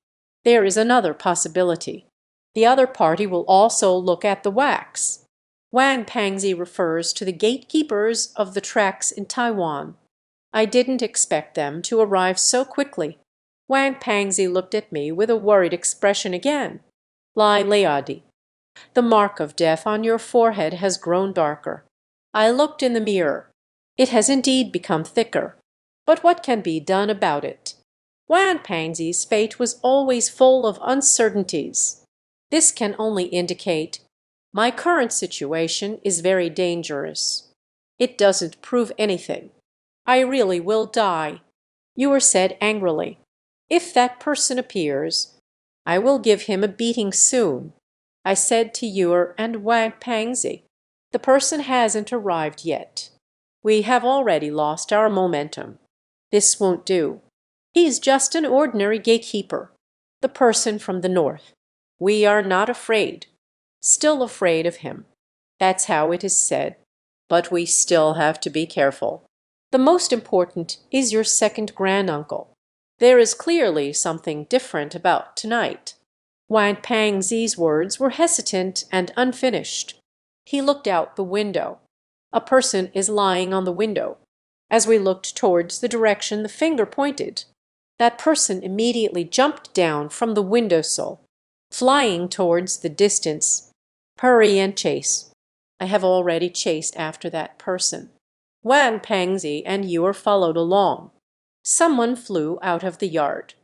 There is another possibility. The other party will also look at the wax. Wang Pangzi refers to the gatekeepers of the tracks in Taiwan. I didn't expect them to arrive so quickly. Wang Pangzi looked at me with a worried expression again. Lai Leadi, the mark of death on your forehead has grown darker. I looked in the mirror. It has indeed become thicker. But what can be done about it? Wan Pangzi's fate was always full of uncertainties. This can only indicate my current situation is very dangerous. It doesn't prove anything. I really will die. Ewer said angrily, "If that person appears, I will give him a beating soon." I said to Ewer and Wang Pangzi, "The person hasn't arrived yet. We have already lost our momentum. This won't do. He's just an ordinary gatekeeper, the person from the north. We are not afraid, still afraid of him. That's how it is said. But we still have to be careful. The most important is your second granduncle. There is clearly something different about tonight." Wang Pangzi's words were hesitant and unfinished. He looked out the window. A person is lying on the window. As we looked towards the direction the finger pointed, that person immediately jumped down from the windowsill, flying towards the distance. Hurry and chase. I have already chased after that person. Wang Pangzi and Ewer followed along. Someone flew out of the yard,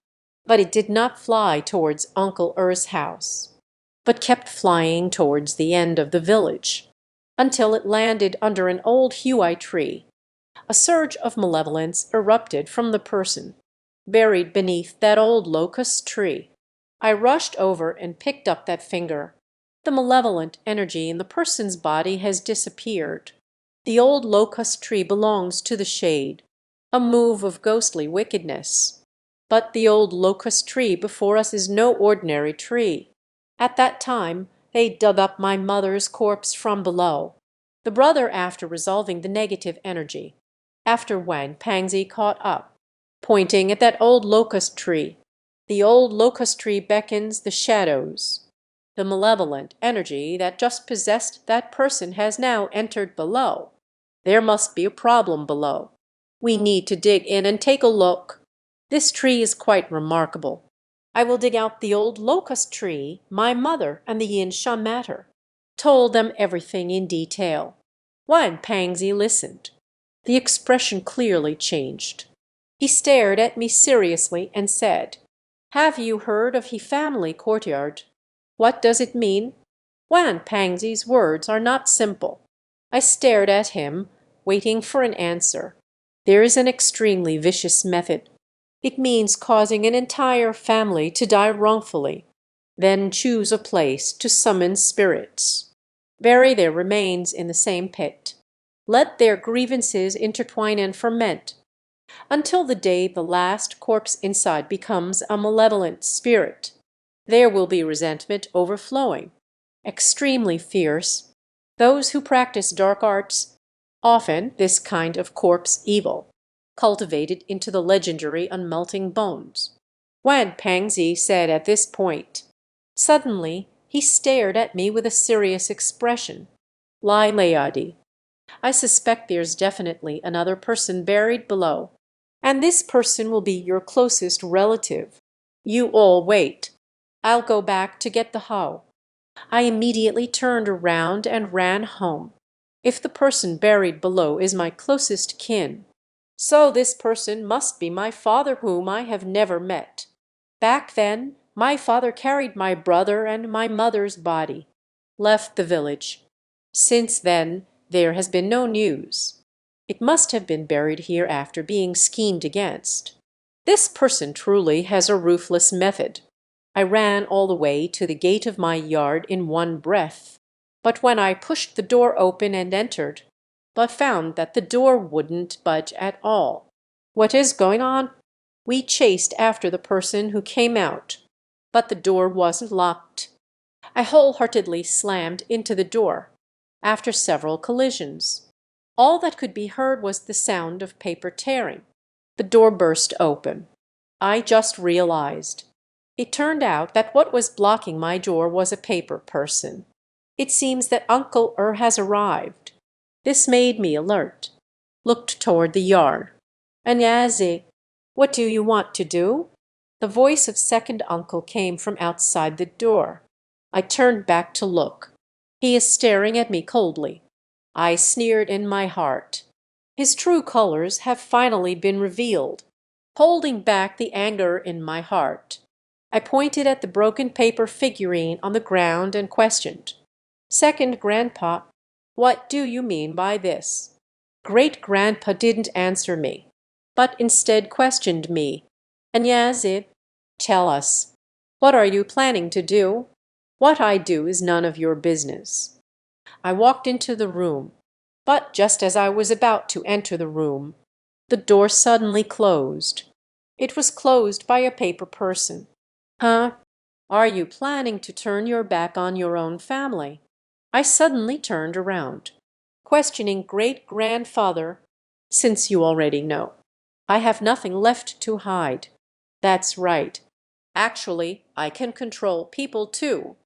but it did not fly towards Uncle Er's house, but kept flying towards the end of the village, until it landed under an old huai tree. A surge of malevolence erupted from the person, buried beneath that old locust tree. I rushed over and picked up that finger. The malevolent energy in the person's body has disappeared. The old locust tree belongs to the shade, a move of ghostly wickedness. But the old locust tree before us is no ordinary tree. At that time, they dug up my mother's corpse from below. The brother after resolving the negative energy, after Wang Pangzi caught up, pointing at that old locust tree. The old locust tree beckons the shadows. The malevolent energy that just possessed that person has now entered below. There must be a problem below. We need to dig in and take a look. This tree is quite remarkable. I will dig out the old locust tree, my mother, and the yin sha matter. Told them everything in detail. Wan Pangzi listened. The expression clearly changed. He stared at me seriously and said, "Have you heard of he family courtyard? What does it mean?" Wan Pangzi's words are not simple. I stared at him, waiting for an answer. There is an extremely vicious method. It means causing an entire family to die wrongfully, then choose a place to summon spirits. Bury their remains in the same pit. Let their grievances intertwine and ferment, until the day the last corpse inside becomes a malevolent spirit. There will be resentment overflowing, extremely fierce. Those who practice dark arts, often this kind of corpse evil, cultivated into the legendary unmelting bones. Wan Pangzi said at this point. Suddenly he stared at me with a serious expression. Lai Leadi, I suspect there's definitely another person buried below, and this person will be your closest relative. You all wait. I'll go back to get the hoe. I immediately turned around and ran home. If the person buried below is my closest kin, so this person must be my father whom I have never met. Back then, my father carried my brother and my mother's body, left the village. Since then, there has been no news. It must have been buried here after being schemed against. This person truly has a ruthless method. I ran all the way to the gate of my yard in one breath. But when I pushed the door open and entered, but found that the door wouldn't budge at all. What is going on? We chased after the person who came out, but the door wasn't locked. I wholeheartedly slammed into the door, after several collisions. All that could be heard was the sound of paper tearing. The door burst open. I just realized. It turned out that what was blocking my door was a paper person. It seems that Uncle has arrived. This made me alert. Looked toward the yard. "Anyazi, what do you want to do?" The voice of second uncle came from outside the door. I turned back to look. He is staring at me coldly. I sneered in my heart. His true colors have finally been revealed, holding back the anger in my heart. I pointed at the broken paper figurine on the ground and questioned. "Second grandpa, what do you mean by this?" Great-grandpa didn't answer me, but instead questioned me. "Anyazid, tell us, what are you planning to do?" "What I do is none of your business." I walked into the room, but just as I was about to enter the room, the door suddenly closed. It was closed by a paper person. "Huh? Are you planning to turn your back on your own family?" I suddenly turned around, questioning great-grandfather, "Since you already know, I have nothing left to hide." "That's right. Actually, I can control people too.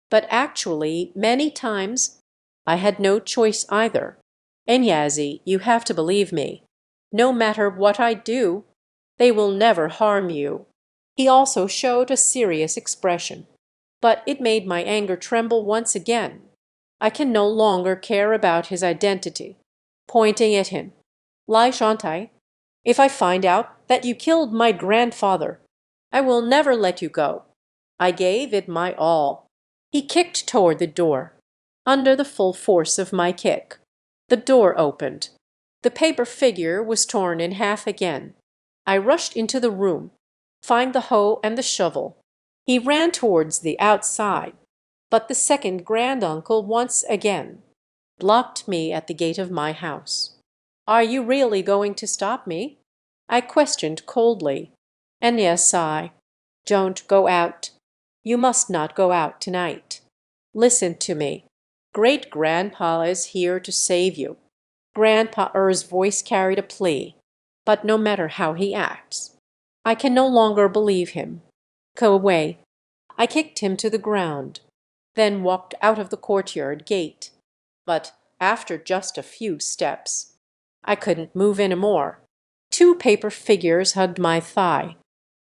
But actually, many times, I had no choice either. Enyazi, you have to believe me. No matter what I do, they will never harm you." He also showed a serious expression, but it made my anger tremble once again. I can no longer care about his identity. Pointing at him, "Lai Shantai, if I find out that you killed my grandfather, I will never let you go." I gave it my all. He kicked toward the door. Under the full force of my kick, the door opened. The paper figure was torn in half again. I rushed into the room, find the hoe and the shovel. He ran towards the outside, but the second granduncle once again blocked me at the gate of my house. "Are you really going to stop me?" I questioned coldly. "And yes, I. Don't go out. You must not go out tonight. Listen to me. Great-grandpa is here to save you." Grandpa Er's voice carried a plea, but no matter how he acts, I can no longer believe him. Go away. I kicked him to the ground, then walked out of the courtyard gate. But after just a few steps, I couldn't move any more. Two paper figures hugged my thigh.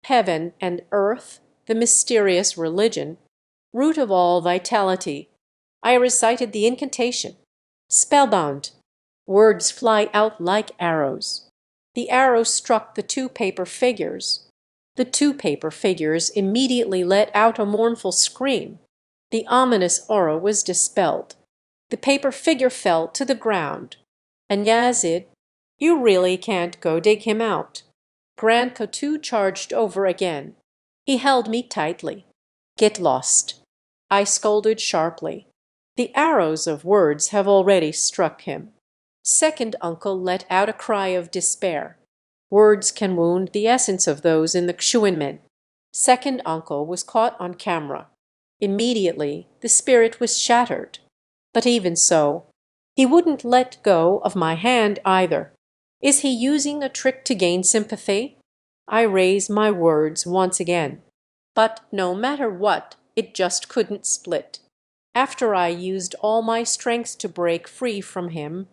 Heaven and earth, the mysterious religion, root of all vitality. I recited the incantation. Spellbound, Words fly out like arrows. The arrows struck the two paper figures. The two paper figures immediately let out a mournful scream. The ominous aura was dispelled. The paper figure fell to the ground. And Yazid, you really can't go dig him out. Grand Cotu charged over again. He held me tightly. Get lost. I scolded sharply. The arrows of words have already struck him. Second uncle let out a cry of despair. Words can wound the essence of those in the Xuanmen. Second uncle was caught on camera. Immediately, the spirit was shattered. But even so, he wouldn't let go of my hand either. Is he using a trick to gain sympathy? I raise my words once again. But no matter what, it just couldn't split. After I used all my strength to break free from him,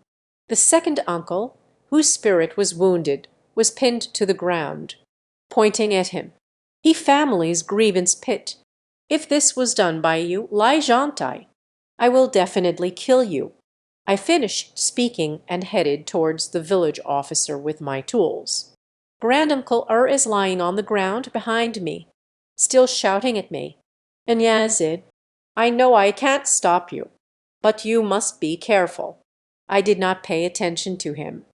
the second uncle, whose spirit was wounded, was pinned to the ground, pointing at him. He family's grievance pit. If this was done by you, Xiangxi, I will definitely kill you. I finished speaking and headed towards the village officer with my tools. Granduncle is lying on the ground behind me, still shouting at me. And Yazid, I know I can't stop you, but you must be careful. I did not pay attention to him.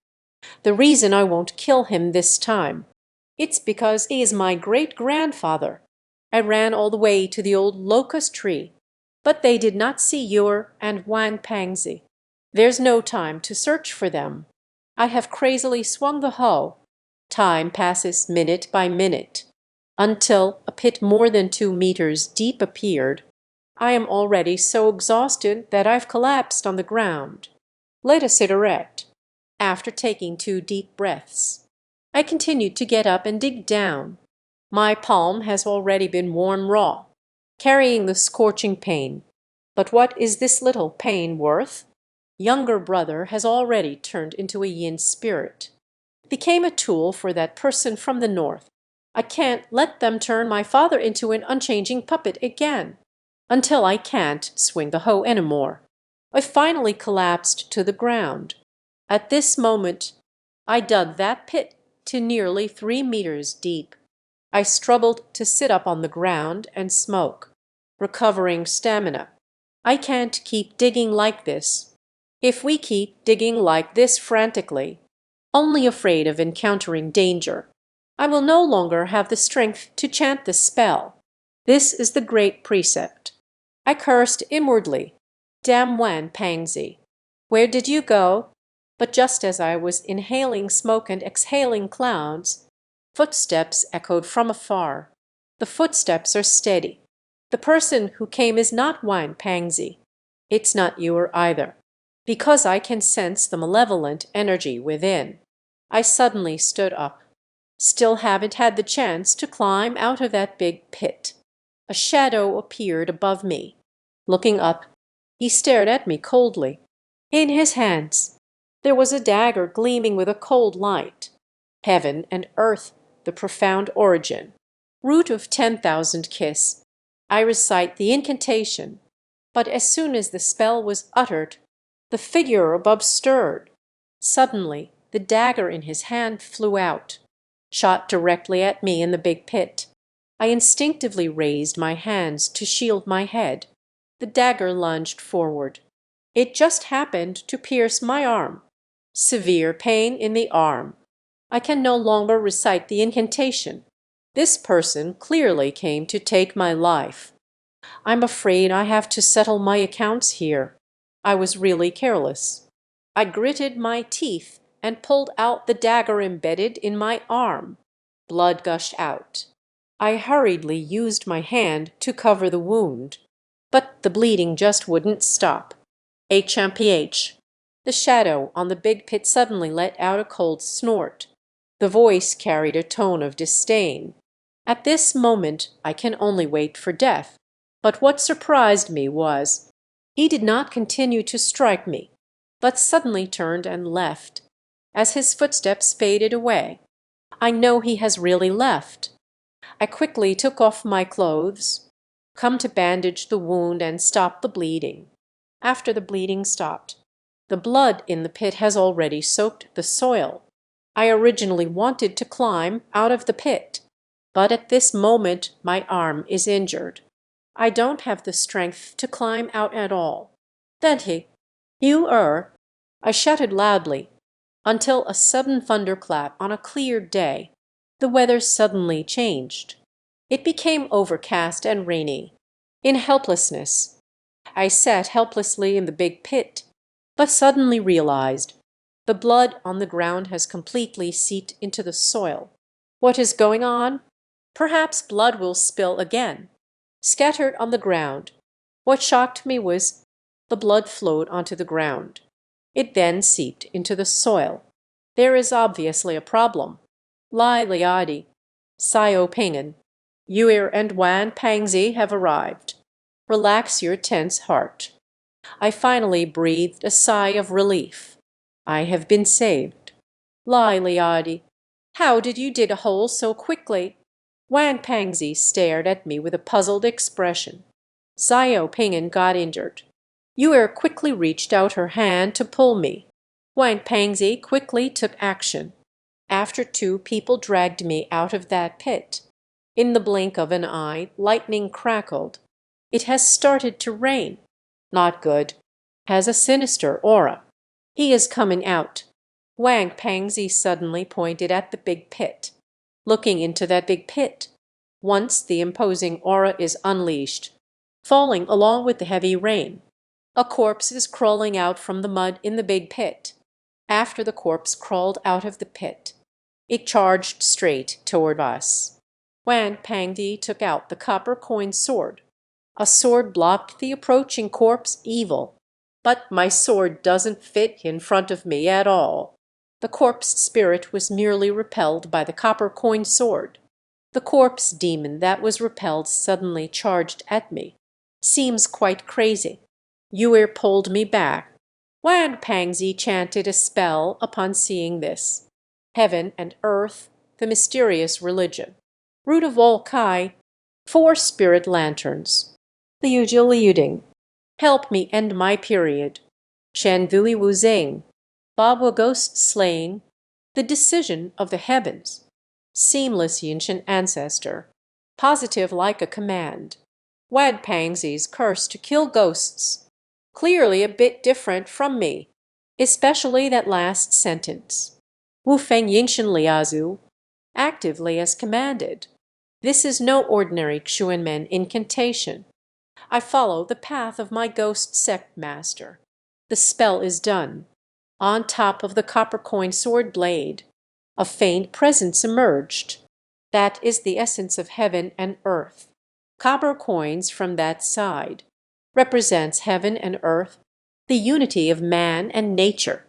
The reason I won't kill him this time, it's because he is my great-grandfather. I ran all the way to the old locust tree, but they did not see Yor and Wang Pangzi. There's no time to search for them. I have crazily swung the hoe. Time passes minute by minute, until a pit more than 2 meters deep appeared. I am already so exhausted that I've collapsed on the ground. Lit a cigarette. After taking 2 deep breaths, I continued to get up and dig down. My palm has already been worn raw, carrying the scorching pain. But what is this little pain worth? Younger brother has already turned into a yin spirit. Became a tool for that person from the north. I can't let them turn my father into an unchanging puppet again. Until I can't swing the hoe anymore. I finally collapsed to the ground. At this moment, I dug that pit to nearly 3 meters deep. I struggled to sit up on the ground and smoke, recovering stamina. I can't keep digging like this. If we keep digging like this frantically, only afraid of encountering danger, I will no longer have the strength to chant the spell. This is the great precept. I cursed inwardly. Damn Wan Pangzi. Where did you go? But just as I was inhaling smoke and exhaling clouds, footsteps echoed from afar. The footsteps are steady. The person who came is not Wan Pangzi. It's not you either, because I can sense the malevolent energy within. I suddenly stood up. Still haven't had the chance to climb out of that big pit. A shadow appeared above me. Looking up, he stared at me coldly. In his hands, there was a dagger gleaming with a cold light. Heaven and earth, the profound origin. Root of 10,000 kiss. I recite the incantation. But as soon as the spell was uttered, the figure above stirred. Suddenly, the dagger in his hand flew out, shot directly at me in the big pit. I instinctively raised my hands to shield my head. The dagger lunged forward. It just happened to pierce my arm. Severe pain in the arm. I can no longer recite the incantation. This person clearly came to take my life. I'm afraid I have to settle my accounts here. I was really careless. I gritted my teeth and pulled out the dagger embedded in my arm. Blood gushed out. I hurriedly used my hand to cover the wound, but the bleeding just wouldn't stop. HMPH. The shadow on the big pit suddenly let out a cold snort. The voice carried a tone of disdain. At this moment I can only wait for death. But what surprised me was, he did not continue to strike me, but suddenly turned and left. As his footsteps faded away, I know he has really left. I quickly took off my clothes, come to bandage the wound and stop the bleeding. After the bleeding stopped, The blood in the pit has already soaked the soil. I originally wanted to climb out of the pit, but at this moment my arm is injured. I don't have the strength to climb out at all. Then I shouted loudly, until a sudden thunderclap on a clear day. The weather suddenly changed. It became overcast and rainy. In helplessness, I sat helplessly in the big pit, but suddenly realized the blood on the ground has completely seeped into the soil. What is going on? Perhaps blood will spill again. Scattered on the ground. What shocked me was the blood flowed onto the ground. It then seeped into the soil. There is obviously a problem. Lai Liadi, Xiao Pingan, Yuir and Wan Pangzi have arrived. Relax your tense heart. I finally breathed a sigh of relief. I have been saved. Lai Liadi, how did you dig a hole so quickly? Wan Pangzi stared at me with a puzzled expression. Xiao Pingan got injured. Yuer quickly reached out her hand to pull me. Wan Pangzi quickly took action. After two people dragged me out of that pit. In the blink of an eye, lightning crackled. It has started to rain. Not good. Has a sinister aura. He is coming out. Wang Pangzi suddenly pointed at the big pit. Looking into that big pit. Once the imposing aura is unleashed, falling along with the heavy rain. A corpse is crawling out from the mud in the big pit. After the corpse crawled out of the pit, it charged straight toward us. Wan Pangdi took out the copper coin sword. A sword blocked the approaching corpse evil, but my sword doesn't fit in front of me at all. The corpse spirit was merely repelled by the copper coin sword. The corpse demon that was repelled suddenly charged at me. Seems quite crazy. Yuir pulled me back. Wan Pangzi chanted a spell upon seeing this. Heaven and earth, the mysterious religion. Root of all Kai, 4 spirit lanterns. Liu Liuding. Help me end my period. Chen Vui Wu Zing. Babwa ghost slaying. The decision of the heavens. Seamless Yinshan ancestor. Positive like a command. Wad Pangzi's curse to kill ghosts. Clearly a bit different from me, especially that last sentence. Wu Feng Yinshan Liazu. Actively as commanded. This is no ordinary Xuanmen incantation. I follow the path of my ghost sect master. The spell is done. On top of the copper coin sword blade, a faint presence emerged. That is the essence of heaven and earth. Copper coins from that side represents heaven and earth, the unity of man and nature.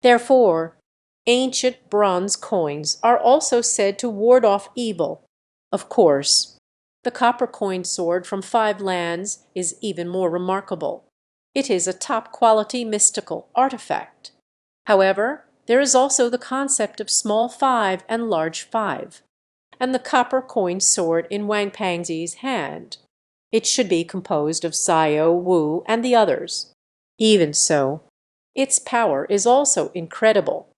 Therefore, ancient bronze coins are also said to ward off evil. Of course, the copper coin sword from 5 lands is even more remarkable. It is a top-quality mystical artifact. However, there is also the concept of small 5 and large 5, and the copper coin sword in Wang Pangzi's hand. It should be composed of Xiao, Wu, and the others. Even so, its power is also incredible,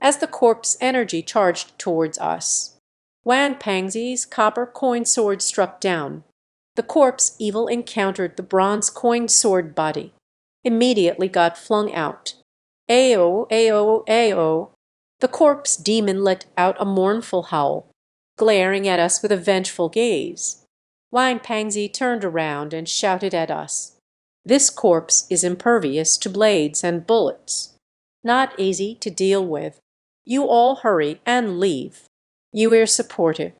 as the corpse energy charged towards us. Wan Pangzi's copper coin sword struck down. The corpse evil encountered the bronze coin sword body, immediately got flung out. Ao, ao, ao. The corpse demon let out a mournful howl, glaring at us with a vengeful gaze. Wang Pangzi turned around and shouted at us. This corpse is impervious to blades and bullets. Not easy to deal with. You all hurry and leave. You were supportive.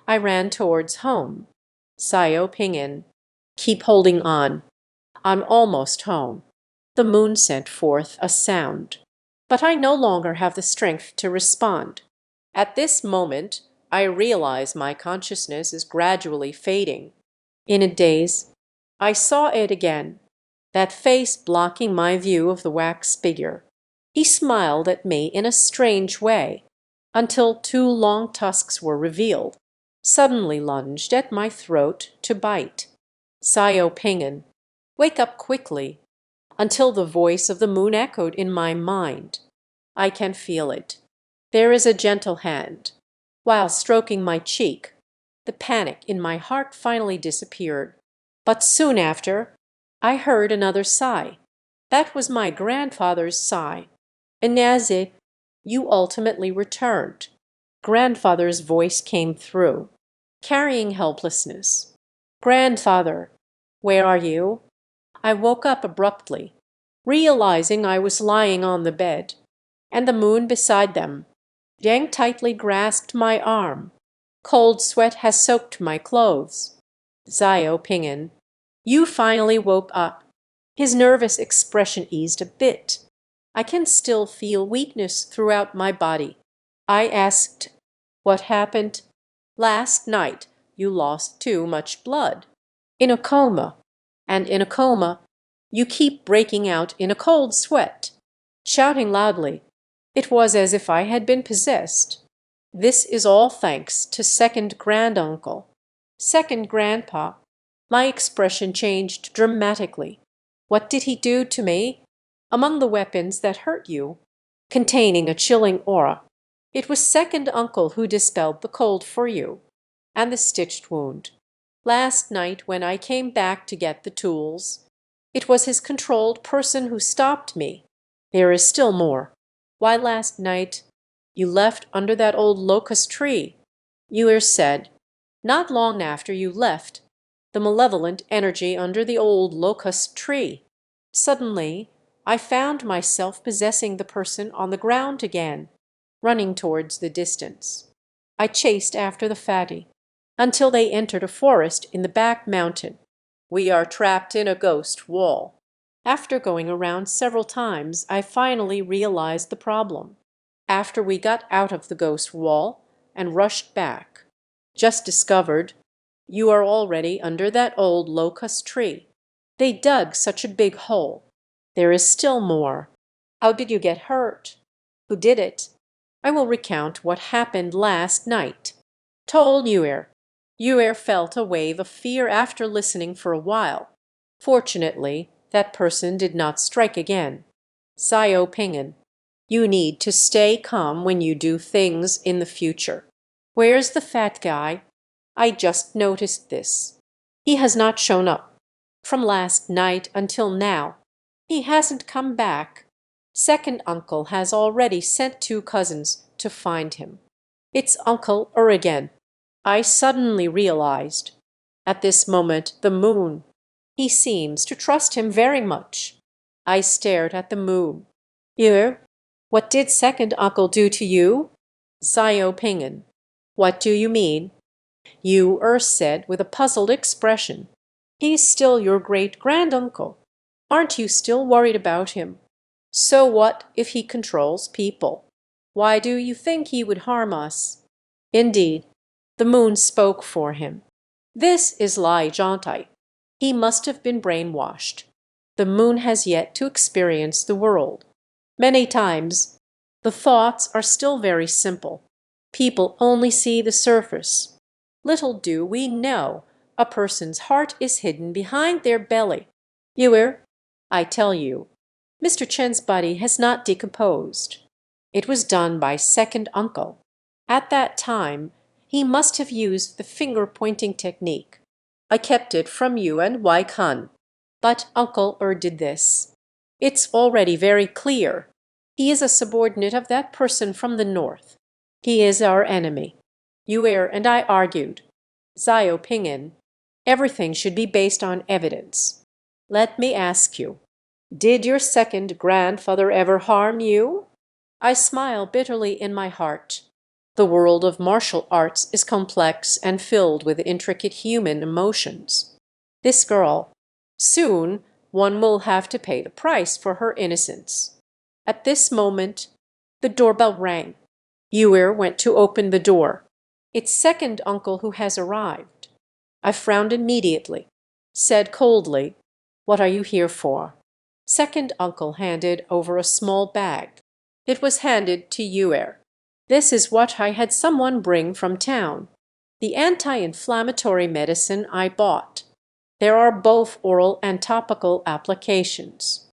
I ran towards home. Xiao Pingan. Keep holding on. I'm almost home. The moon sent forth a sound. But I no longer have the strength to respond. At this moment, I realize my consciousness is gradually fading. In a daze, I saw it again, that face blocking my view of the wax figure. He smiled at me in a strange way, until 2 long tusks were revealed, suddenly lunged at my throat to bite. Xiao Pingan, wake up quickly. until the voice of the moon echoed in my mind. I can feel it. There is a gentle hand. While stroking my cheek, the panic in my heart finally disappeared. But soon after, I heard another sigh. That was my grandfather's sigh. Inaze, you ultimately returned. Grandfather's voice came through, carrying helplessness. Grandfather, where are you? I woke up abruptly, realizing I was lying on the bed, and the moon beside them. Yang tightly grasped my arm. Cold sweat has soaked my clothes. Xiao Ping'an, you finally woke up. His nervous expression eased a bit. I can still feel weakness throughout my body. I asked, what happened? Last night you lost too much blood. In a coma. And in a coma, you keep breaking out in a cold sweat, shouting loudly. It was as if I had been possessed. This is all thanks to second granduncle. Second grandpa. My expression changed dramatically. What did he do to me? Among the weapons that hurt you, containing a chilling aura, it was second uncle who dispelled the cold for you, and the stitched wound. Last night when I came back to get the tools, it was his controlled person who stopped me. There is still more. Why last night you left under that old locust tree. Yuer said, not long after you left, the malevolent energy under the old locust tree. Suddenly, I found myself possessing the person on the ground again, running towards the distance. I chased after the fatty, until they entered a forest in the back mountain. We are trapped in a ghost wall. After going around several times, I finally realized the problem. After we got out of the ghost wall and rushed back, just discovered you are already under that old locust tree. They dug such a big hole. There is still more. How did you get hurt? Who did it? I will recount what happened last night. Told Yuer. Yuer felt a wave of fear after listening for a while. Fortunately, that person did not strike again. Xiao Ping'an, you need to stay calm when you do things in the future. Where's the fat guy? I just noticed this. He has not shown up. From last night until now, he hasn't come back. Second uncle has already sent 2 cousins to find him. It's Uncle again. I suddenly realized. At this moment, the moon. He seems to trust him very much. I stared at the moon. What did second uncle do to you? Xiao Ping'an. What do you mean? Said with a puzzled expression. He's still your great-granduncle. Aren't you still worried about him? So what if he controls people? Why do you think he would harm us? Indeed, the moon spoke for him. This is Xiangxi. He must have been brainwashed. The moon has yet to experience the world. Many times, the thoughts are still very simple. People only see the surface. Little do we know, a person's heart is hidden behind their belly. I tell you, Mr. Chen's body has not decomposed. It was done by second uncle. At that time, he must have used the finger-pointing technique. I kept it from you and Wai Kun. But Uncle did this. It's already very clear. He is a subordinate of that person from the north. He is our enemy. Yuer and I argued. Xiao Ping'an, everything should be based on evidence. Let me ask you, did your second grandfather ever harm you? I smile bitterly in my heart. The world of martial arts is complex and filled with intricate human emotions. This girl, soon one will have to pay the price for her innocence. At this moment, the doorbell rang. Yuer went to open the door. It's second uncle who has arrived. I frowned immediately, said coldly, what are you here for? Second uncle handed over a small bag. It was handed to Yuer. This is what I had someone bring from town. The anti-inflammatory medicine I bought. There are both oral and topical applications.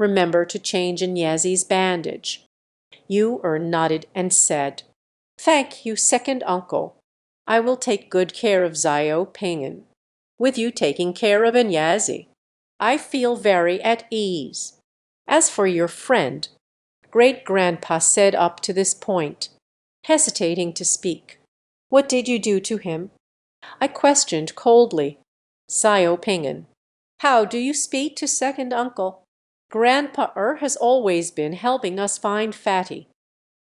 Remember to change Nyazi's bandage." Yu-er nodded and said, "Thank you, second uncle. I will take good care of Xiao Pingen, with you taking care of Nyazi. I feel very at ease. As for your friend," great-grandpa said up to this point, hesitating to speak, "what did you do to him?" I questioned coldly. "Xiao Pingen, how do you speak to second uncle? Grandpa has always been helping us find Fatty.